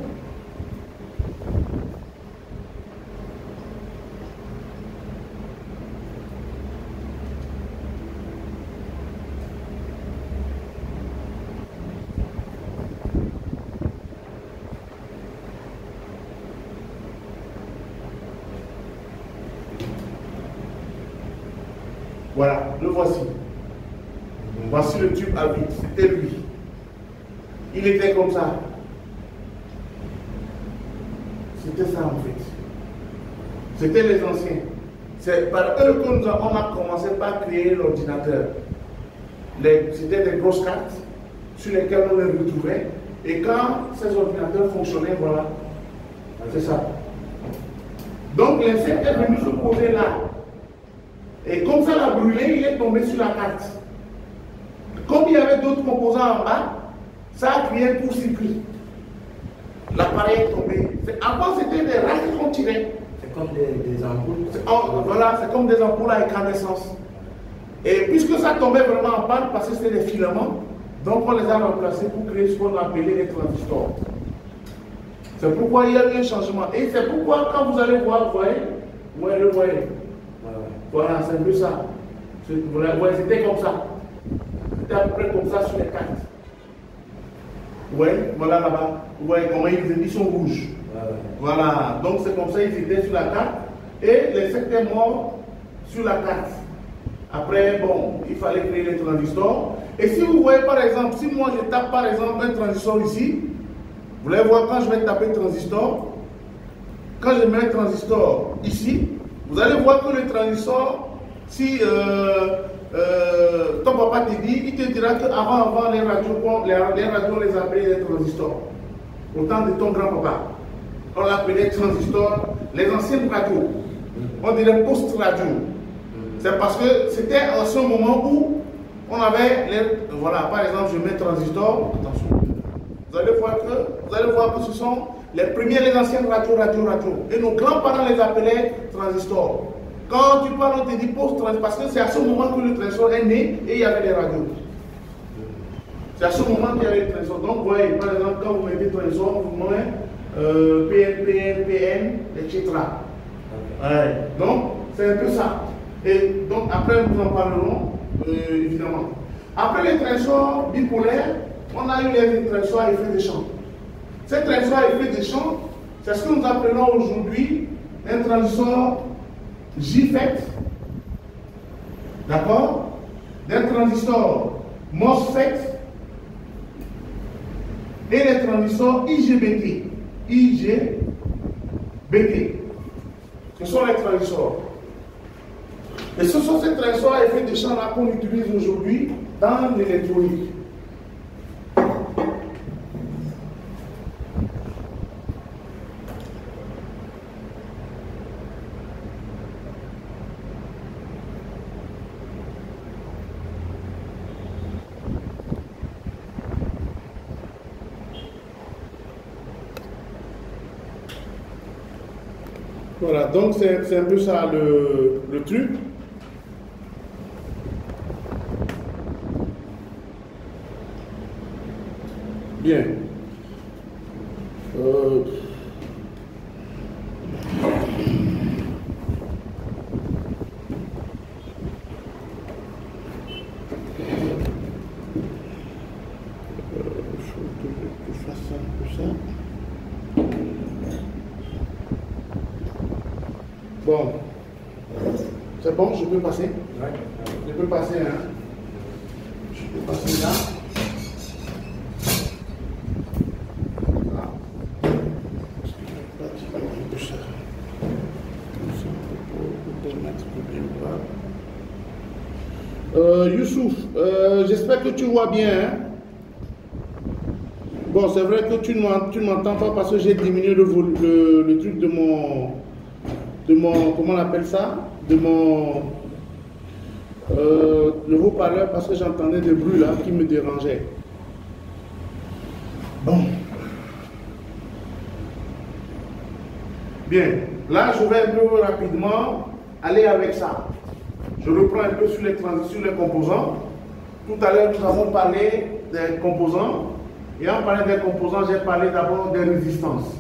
Voilà, le voici. Voici le tube à vide, c'était lui. Il était comme ça. C'était ça en fait. C'était les anciens. C'est par eux qu'on a commencé par créer l'ordinateur. C'était des grosses cartes sur lesquelles on les retrouvait. Et quand ces ordinateurs fonctionnaient, voilà. C'est ça. Donc l'insecte est venu se poser là. Et comme ça l'a brûlé, il est tombé sur la carte. Comme il y avait d'autres composants en bas, ça a créé un court-circuit. L'appareil est tombé. Avant, c'était des rayons qu'on tirait. C'est comme des ampoules. Voilà, c'est comme des ampoules à incandescence. Et puisque ça tombait vraiment en panne, parce que c'était des filaments, donc on les a remplacés pour créer ce qu'on appelait les transistors. C'est pourquoi il y a eu un changement. Et c'est pourquoi, quand vous allez voir, vous voyez. Voilà, c'est un peu ça. C'était comme ça. C'était à peu près comme ça sur les cartes. Ouais, voilà là-bas. Vous voyez comment ils sont rouges. Voilà, donc c'est comme ça ils étaient sur la carte. Et l'insecte est mort sur la carte. Après, bon, il fallait créer les transistors. Et si vous voyez par exemple, si moi je tape par exemple un transistor ici, vous allez voir quand je vais taper transistor, quand je mets un transistor ici, vous allez voir que le transistor Si ton papa te dit, il te dira qu'avant les radios, on les appelait des transistors. Au temps de ton grand-papa, on l'appelait transistors, les anciennes radios. On dirait post-radio. C'est parce que c'était à ce moment où on avait les. Voilà, par exemple, je mets transistor. Attention. Vous allez voir que ce sont les anciennes radios. Et nos grands-parents les appelaient transistors. Quand tu parles, on te dit post-transistor, parce que c'est à ce moment que le transistor est né et il y avait les radios. C'est à ce moment qu'il y avait les transistors. Donc, vous voyez, par exemple, quand vous mettez transistor, vous mettez PN, etc. Ouais. Donc, c'est un peu ça. Et donc, après, nous en parlerons, évidemment. Après les transistors bipolaires, on a eu les transistors à effet de champ. Ces transistors à effet de champ, c'est ce que nous appelons aujourd'hui un transistor JFET, d'accord, d'un transistor MOSFET et les transistors IGBT. Ce sont les transistors. Et ce sont ces transistors à effet de champ-là qu'on utilise aujourd'hui dans l'électronique. Voilà, donc c'est un peu ça le truc. Bien. Bon, c'est bon, je peux passer? Ouais. Je peux passer, hein? Je peux passer là. Youssouf, j'espère que tu vois bien. Hein? Bon, c'est vrai que tu ne m'entends pas parce que j'ai diminué le truc de mon, comment on appelle ça? De mon, le haut-parleur parce que j'entendais des bruits là qui me dérangeaient. Bon. Bien, là je vais un peu rapidement aller avec ça. Je reprends un peu sur les composants. Tout à l'heure, nous avons parlé des composants. Et en parlant des composants, j'ai parlé d'abord des résistances.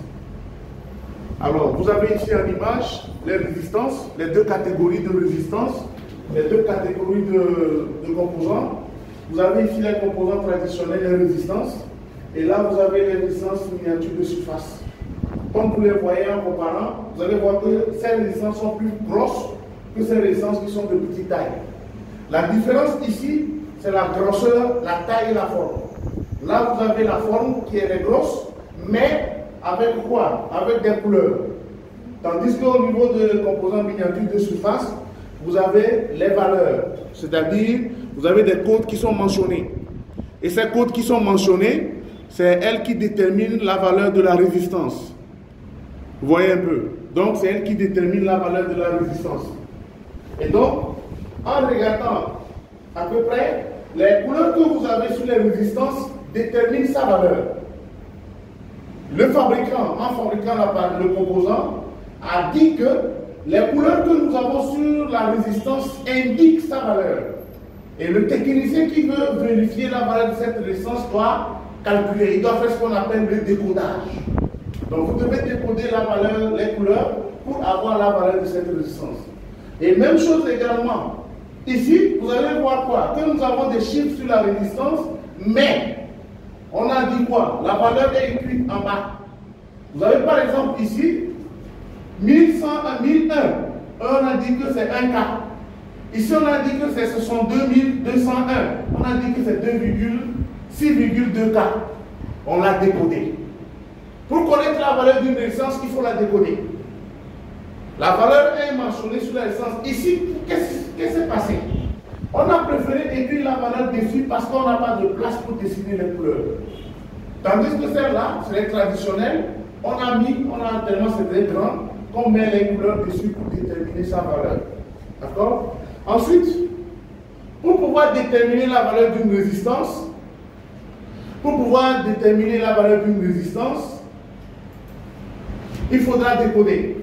Alors, vous avez ici en image les résistances, les deux catégories de résistance, les deux catégories de composants. Vous avez ici les composants traditionnels, les résistances. Et là, vous avez les résistances miniatures de surface. Comme vous les voyez en comparant, vous allez voir que ces résistances sont plus grosses que ces résistances qui sont de petite taille. La différence ici, c'est la grosseur, la taille et la forme. Là, vous avez la forme qui est grosse, mais avec quoi? Avec des couleurs. Tandis qu'au niveau des composants miniatures de surface, vous avez les valeurs. C'est-à-dire, vous avez des codes qui sont mentionnés. Et ces codes qui sont mentionnés, c'est elles qui déterminent la valeur de la résistance. Vous voyez un peu? Donc, c'est elle qui détermine la valeur de la résistance. Et donc, en regardant à peu près, les couleurs que vous avez sur les résistances déterminent sa valeur. Le fabricant, en fabriquant le composant, a dit que les couleurs que nous avons sur la résistance indiquent sa valeur. Et le technicien qui veut vérifier la valeur de cette résistance doit calculer. Il doit faire ce qu'on appelle le décodage. Donc vous devez décoder la valeur, les couleurs, pour avoir la valeur de cette résistance. Et même chose également. Ici, vous allez voir quoi? Que nous avons des chiffres sur la résistance, mais on a dit quoi? La valeur est écrite en bas. Vous avez par exemple ici 1101, 1001. On a dit que c'est 1 K. Ici, on a dit que ce sont 2201. On a dit que c'est 6,2 K. On l'a décodé. Pour connaître la valeur d'une résistance, il faut la décoder. La valeur est mentionnée sur la résistance. Ici, qu'est-ce cassé. On a préféré écrire la valeur dessus parce qu'on n'a pas de place pour dessiner les couleurs. Tandis que celle-là, c'est traditionnel, on a tellement c'est très grand qu'on met les couleurs dessus pour déterminer sa valeur. D'accord? Ensuite, pour pouvoir déterminer la valeur d'une résistance, il faudra décoder.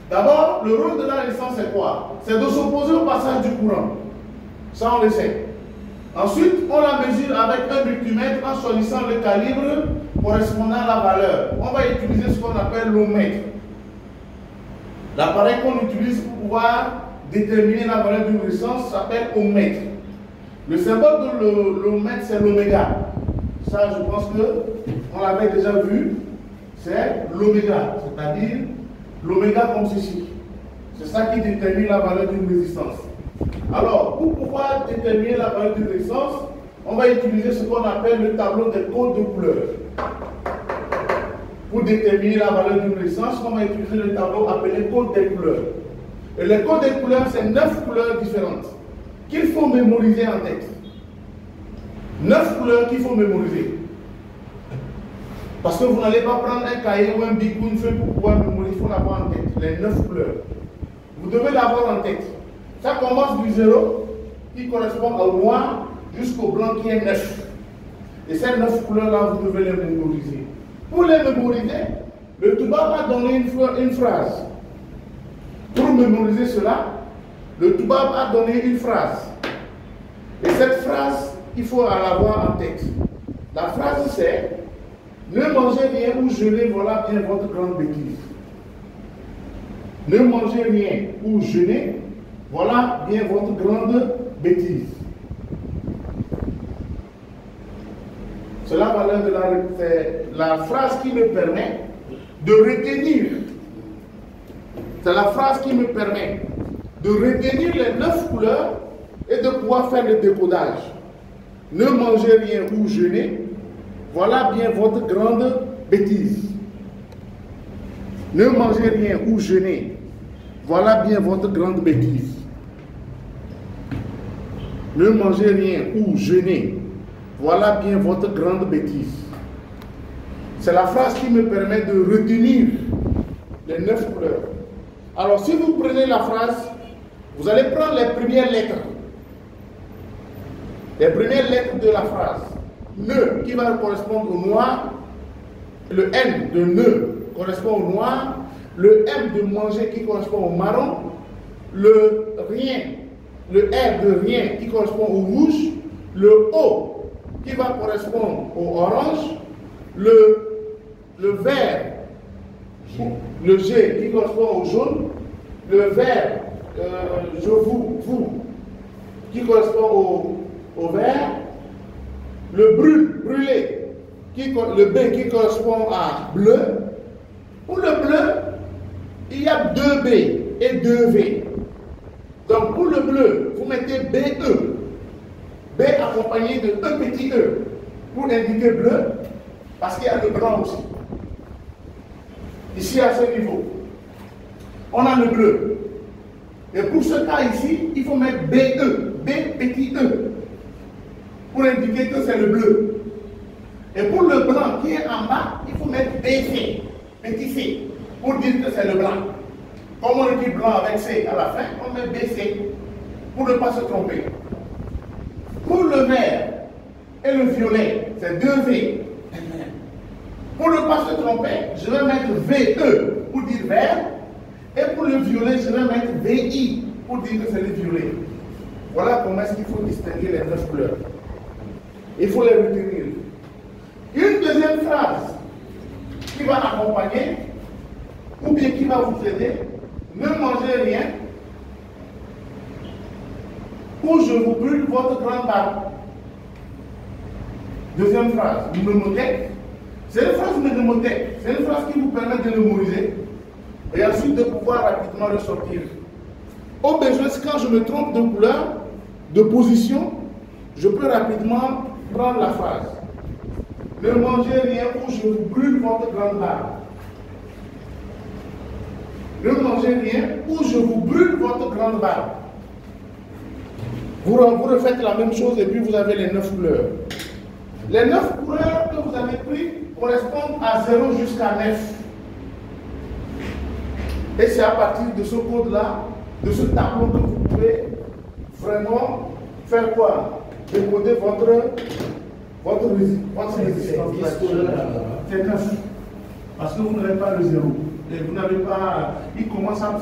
D'abord, le rôle de la résistance, c'est quoi? C'est de s'opposer au passage du courant. Ça, on le sait. Ensuite, on la mesure avec un multimètre en choisissant le calibre correspondant à la valeur. On va utiliser ce qu'on appelle l'ohmètre. L'appareil qu'on utilise pour pouvoir déterminer la valeur d'une résistance s'appelle ohmètre. Le symbole de l'ohmètre, c'est l'oméga. Ça, je pense qu'on l'avait déjà vu. C'est l'oméga, c'est-à-dire l'oméga comme ceci. C'est ça qui détermine la valeur d'une résistance. Alors, pour pouvoir déterminer la valeur d'une résistance, on va utiliser ce qu'on appelle le tableau des codes de couleurs. Pour déterminer la valeur d'une résistance, on va utiliser le tableau appelé code des couleurs. Et les codes des couleurs, c'est 9 couleurs différentes qu'il faut mémoriser en tête. 9 couleurs qu'il faut mémoriser. Parce que vous n'allez pas prendre un cahier ou un bic ou une feuille pour pouvoir mémoriser, il faut l'avoir en tête. Les 9 couleurs. Vous devez l'avoir en tête. Ça commence du 0, qui correspond au noir, jusqu'au blanc qui est 9. Et ces 9 couleurs-là, vous devez les mémoriser. Pour les mémoriser, le tuba va donner une phrase. Pour mémoriser cela, le tuba va donner une phrase. Et cette phrase, il faut l'avoir en tête. La phrase c'est: ne mangez rien ou jeûnez, voilà bien votre grande bêtise. Ne mangez rien ou jeûnez, voilà bien votre grande bêtise. Cela va l'un de la phrase qui me permet de retenir. C'est la phrase qui me permet de retenir les 9 couleurs et de pouvoir faire le décodage. Ne mangez rien ou jeûnez, voilà bien votre grande bêtise. Ne mangez rien ou jeûnez, voilà bien votre grande bêtise. Ne mangez rien ou jeûnez, voilà bien votre grande bêtise. C'est la phrase qui me permet de retenir les 9 couleurs. Alors, si vous prenez la phrase, vous allez prendre les premières lettres. Les premières lettres de la phrase. Ne, qui va correspondre au noir. Le N de ne correspond au noir. Le M de manger qui correspond au marron. Le rien, le R de rien qui correspond au rouge. Le O qui va correspondre au orange. Le vert, le G qui correspond au jaune. Le vert, je vous, qui correspond au vert. Le brûlé, le B qui correspond à bleu. Pour le bleu, il y a 2 B et 2 V. Donc pour le bleu, vous mettez BE. B accompagné de E petit e pour indiquer bleu, parce qu'il y a le blanc aussi. Ici à ce niveau, on a le bleu. Et pour ce cas ici, il faut mettre BE, B petit e, pour indiquer que c'est le bleu. Et pour le blanc qui est en bas, il faut mettre BC, petit c, pour dire que c'est le blanc. Comme on dit blanc avec C à la fin, on met BC, pour ne pas se tromper. Pour le vert et le violet, c'est 2 V. Pour ne pas se tromper, je vais mettre VE pour dire vert. Et pour le violet, je vais mettre VI pour dire que c'est le violet. Voilà comment est-ce qu'il faut distinguer les 9 couleurs. Il faut les retenir. Une deuxième phrase qui va accompagner, ou bien qui va vous aider: ne mangez rien, ou je vous brûle votre grande barbe. Deuxième phrase, mnémothèque. C'est une phrase mnémothèque. C'est une phrase qui vous permet de mémoriser et ensuite de pouvoir rapidement le sortir. Au besoin, quand je me trompe de couleur, de position, je peux rapidement prendre la phrase. Ne mangez rien ou je vous brûle votre grande barbe. Ne mangez rien ou je vous brûle votre grande barbe. Vous refaites la même chose et puis vous avez les 9 couleurs. Les 9 couleurs que vous avez pris correspondent à 0 jusqu'à 9. Et c'est à partir de ce code-là, de ce tableau que vous pouvez vraiment faire quoi? Décoder votre résistance. C'est 9. Parce que vous n'avez pas le 0. Et vous n'avez pas. Il commence à.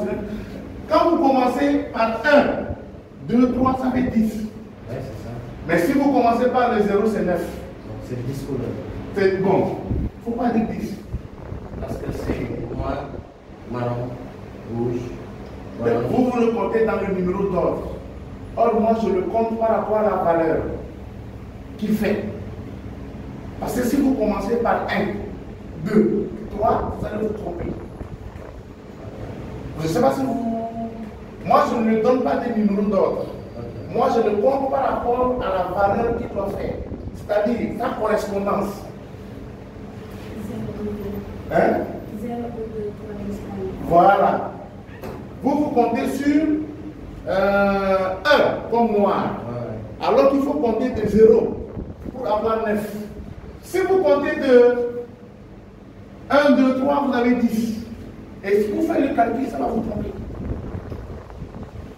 Quand vous commencez par 1, 2, 3, ça fait 10. Ouais, c'est ça. Mais si vous commencez par le 0, c'est 9. C'est 10 couleurs. C'est bon. Il ne faut pas dire 10. Parce que c'est noir, marron, rouge. Vous le comptez dans le numéro d'ordre. Or, moi, je le compte par rapport à la valeur qu'il fait. Parce que si vous commencez par 1, 2, 3, vous allez vous tromper. Je ne sais pas si vous. Moi, je ne lui donne pas des numéros d'ordre. Moi, je le compte par rapport à la valeur qu'il doit faire. C'est-à-dire sa correspondance. 0, 2, Hein? 0, 2, 3 jusqu'à 9. Voilà. Vous comptez sur 1 comme noir. Alors qu'il faut compter de 0 pour avoir 9. Si vous comptez de 1, 2, 3, vous avez 10. Et si vous faites le calcul, ça va vous tromper.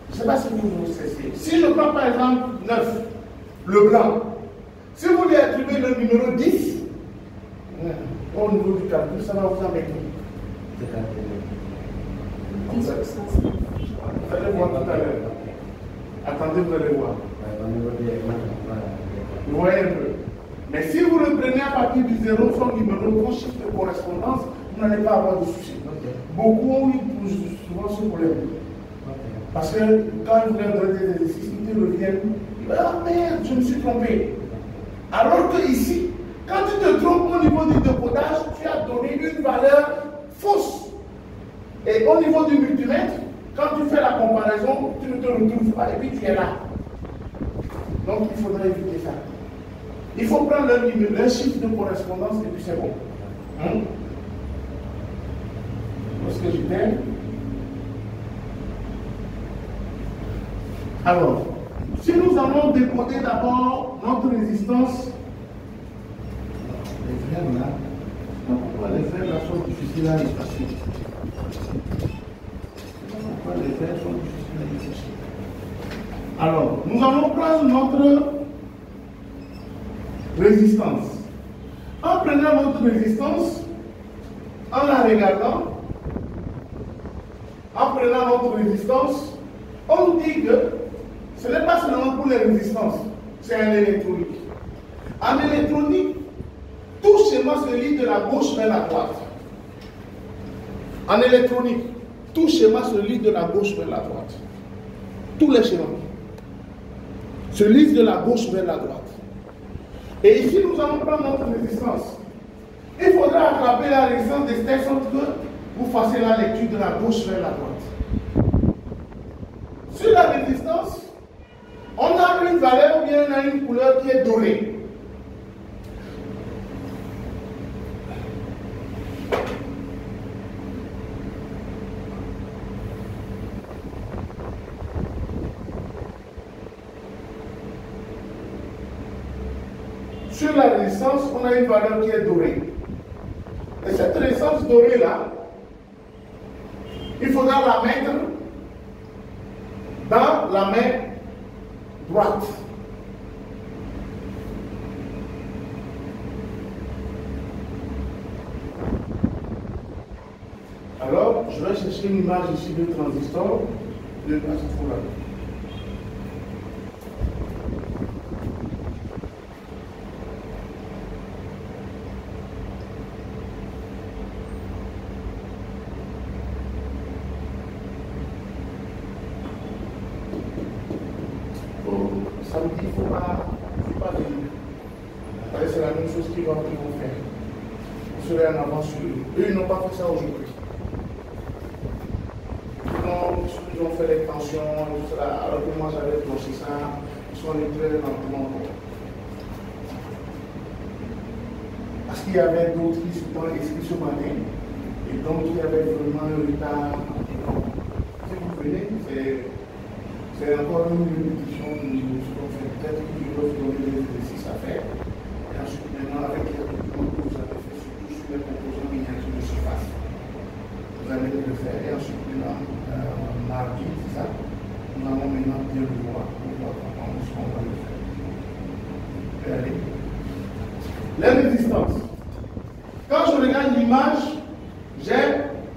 Je ne sais pas si vous cessez. Si je prends par exemple 9, le blanc, si vous lui attribuez le numéro 10, au niveau du calcul, ça va vous embêter. Vous allez voir tout à l'heure. Attendez, vous allez voir. Vous voyez un peu. Mais si vous le prenez à partir du 0, son numéro, vos chiffres de correspondance, vous n'allez pas avoir de soucis. Beaucoup posent souvent ce problème. Parce que quand ils voulaient donner des exercices, ils reviennent. Ils disent, ah merde, je me suis trompé. Alors que ici, quand tu te trompes au niveau du décodage, tu as donné une valeur fausse. Et au niveau du multimètre, quand tu fais la comparaison, tu ne te retrouves pas et puis tu es là. Donc il faudra éviter ça. Il faut prendre le chiffre de correspondance et puis c'est bon. Est-ce que j'étais? Alors, si nous allons décoder d'abord notre résistance, les frères là, pourquoi les frères là sont difficiles à effacer? Pourquoi les frères sont difficiles à effacer? Alors, nous allons prendre notre résistance. En prenant notre résistance, en la regardant, en prenant notre résistance, on dit que ce n'est pas seulement pour les résistances, c'est un électronique. En électronique, tout schéma se lit de la gauche vers la droite. En électronique, tout schéma se lit de la gauche vers la droite. Tous les schémas se lisent de la gauche vers la droite. Et ici, nous allons prendre notre résistance. Il faudra attraper la résistance de telle sorte que vous fassiez la lecture de la gauche vers la droite. Sur la résistance, on a une valeur ou bien on a une couleur qui est dorée. Sur la résistance, on a une valeur qui est dorée. Et cette résistance dorée-là, il faudra la mettre dans la main droite. Alors, je vais chercher une image ici de transistor de Pascal. Samedi, il ne faut pas venir. C'est la même chose qu'ils vont faire. Vous serez en avance sur eux. Eux, ils n'ont pas fait ça aujourd'hui. Ils ont fait les tensions, tout cela, alors que moi j'avais planché ça. Ils sont allés très lentement. Parce qu'il y avait d'autres qui se sont inscrits ce matin. Et donc il y avait vraiment un retard. Si vous venez, C'est encore une répétition de ce qu'on fait. Peut-être que je vais vous donner des exercices à faire. Et ensuite, maintenant, avec les documents que vous avez fait, surtout sur les composants miniatures de surface, vous allez le faire. Et ensuite, maintenant, mardi, c'est ça. Nous allons maintenant bien le voir pour voir comment on va le faire. Allez. Les résistances. Quand je regarde l'image, j'ai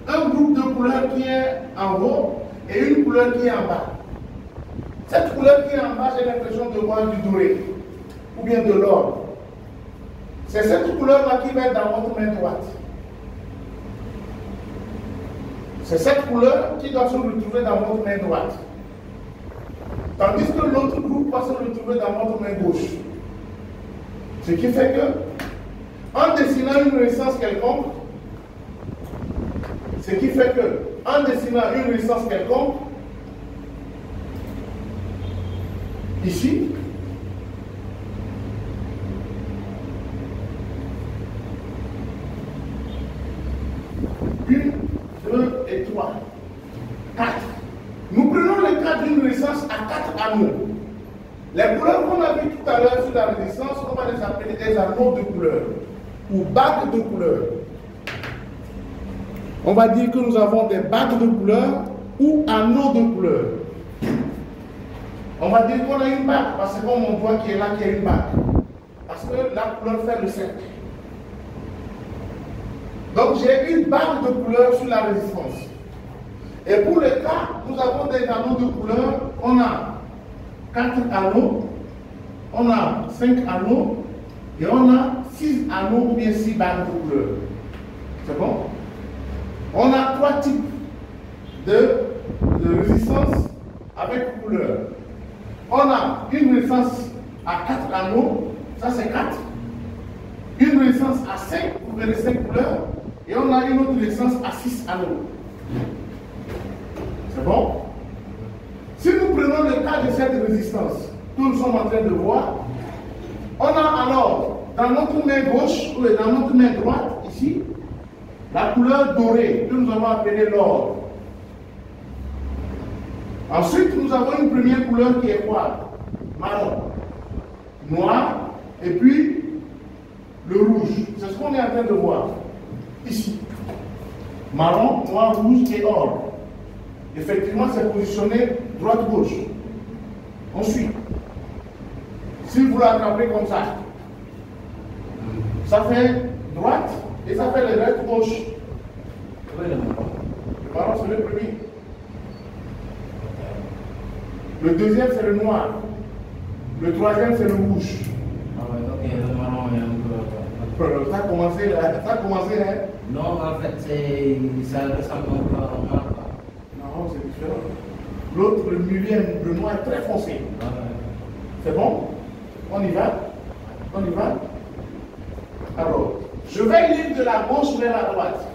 un groupe de couleurs qui est en haut et une couleur qui est en bas. Cette couleur qui est en bas, j'ai l'impression de voir du doré ou bien de l'or. C'est cette couleur-là qui va être dans votre main droite. C'est cette couleur qui doit se retrouver dans votre main droite. Tandis que l'autre groupe va se retrouver dans votre main gauche. Ce qui fait que, en dessinant une résistance quelconque, ici, une, deux et trois, quatre. Nous prenons le cas d'une résistance à 4 anneaux. Les couleurs qu'on a vues tout à l'heure sur la résistance, on va les appeler des anneaux de couleur ou bagues de couleur. On va dire que nous avons des bagues de couleur ou anneaux de couleur. On va dire qu'on a une bague, parce que comme on voit qui est là, qu'il y a une bague. Parce que la couleur fait le cercle. Donc j'ai une bague de couleur sur la résistance. Et pour le cas, nous avons des anneaux de couleur, on a 4 anneaux, on a 5 anneaux, et on a 6 anneaux ou bien 6 bagues de couleur. C'est bon? On a 3 types de résistance avec couleur. On a une résistance à 4 anneaux, ça c'est 4. Une résistance à 5 pour les 5 couleurs, et on a une autre résistance à 6 anneaux. C'est bon? Si nous prenons le cas de cette résistance que nous sommes en train de voir, on a alors dans notre main gauche ou dans notre main droite, ici, la couleur dorée que nous avons appelée l'or. Ensuite, nous avons une première couleur qui est quoi? Marron, noir, et puis le rouge. C'est ce qu'on est en train de voir ici. Marron, noir, rouge et or. Effectivement, c'est positionné droite-gauche. On suit. Si vous l'attrapez comme ça, ça fait droite et ça fait le reste gauche. Le marron, c'est le premier. Le deuxième, c'est le noir. Le troisième, c'est le rouge. Ah ouais, ok, le marron est un peu... Ça a commencé là. Ça a commencé là. Non, en fait, ça ressemble un peu au noir. Non, c'est différent. L'autre, le milieu, le noir est très foncé. Ah ouais. C'est bon? On y va? On y va? Alors, je vais lire de la gauche vers la droite.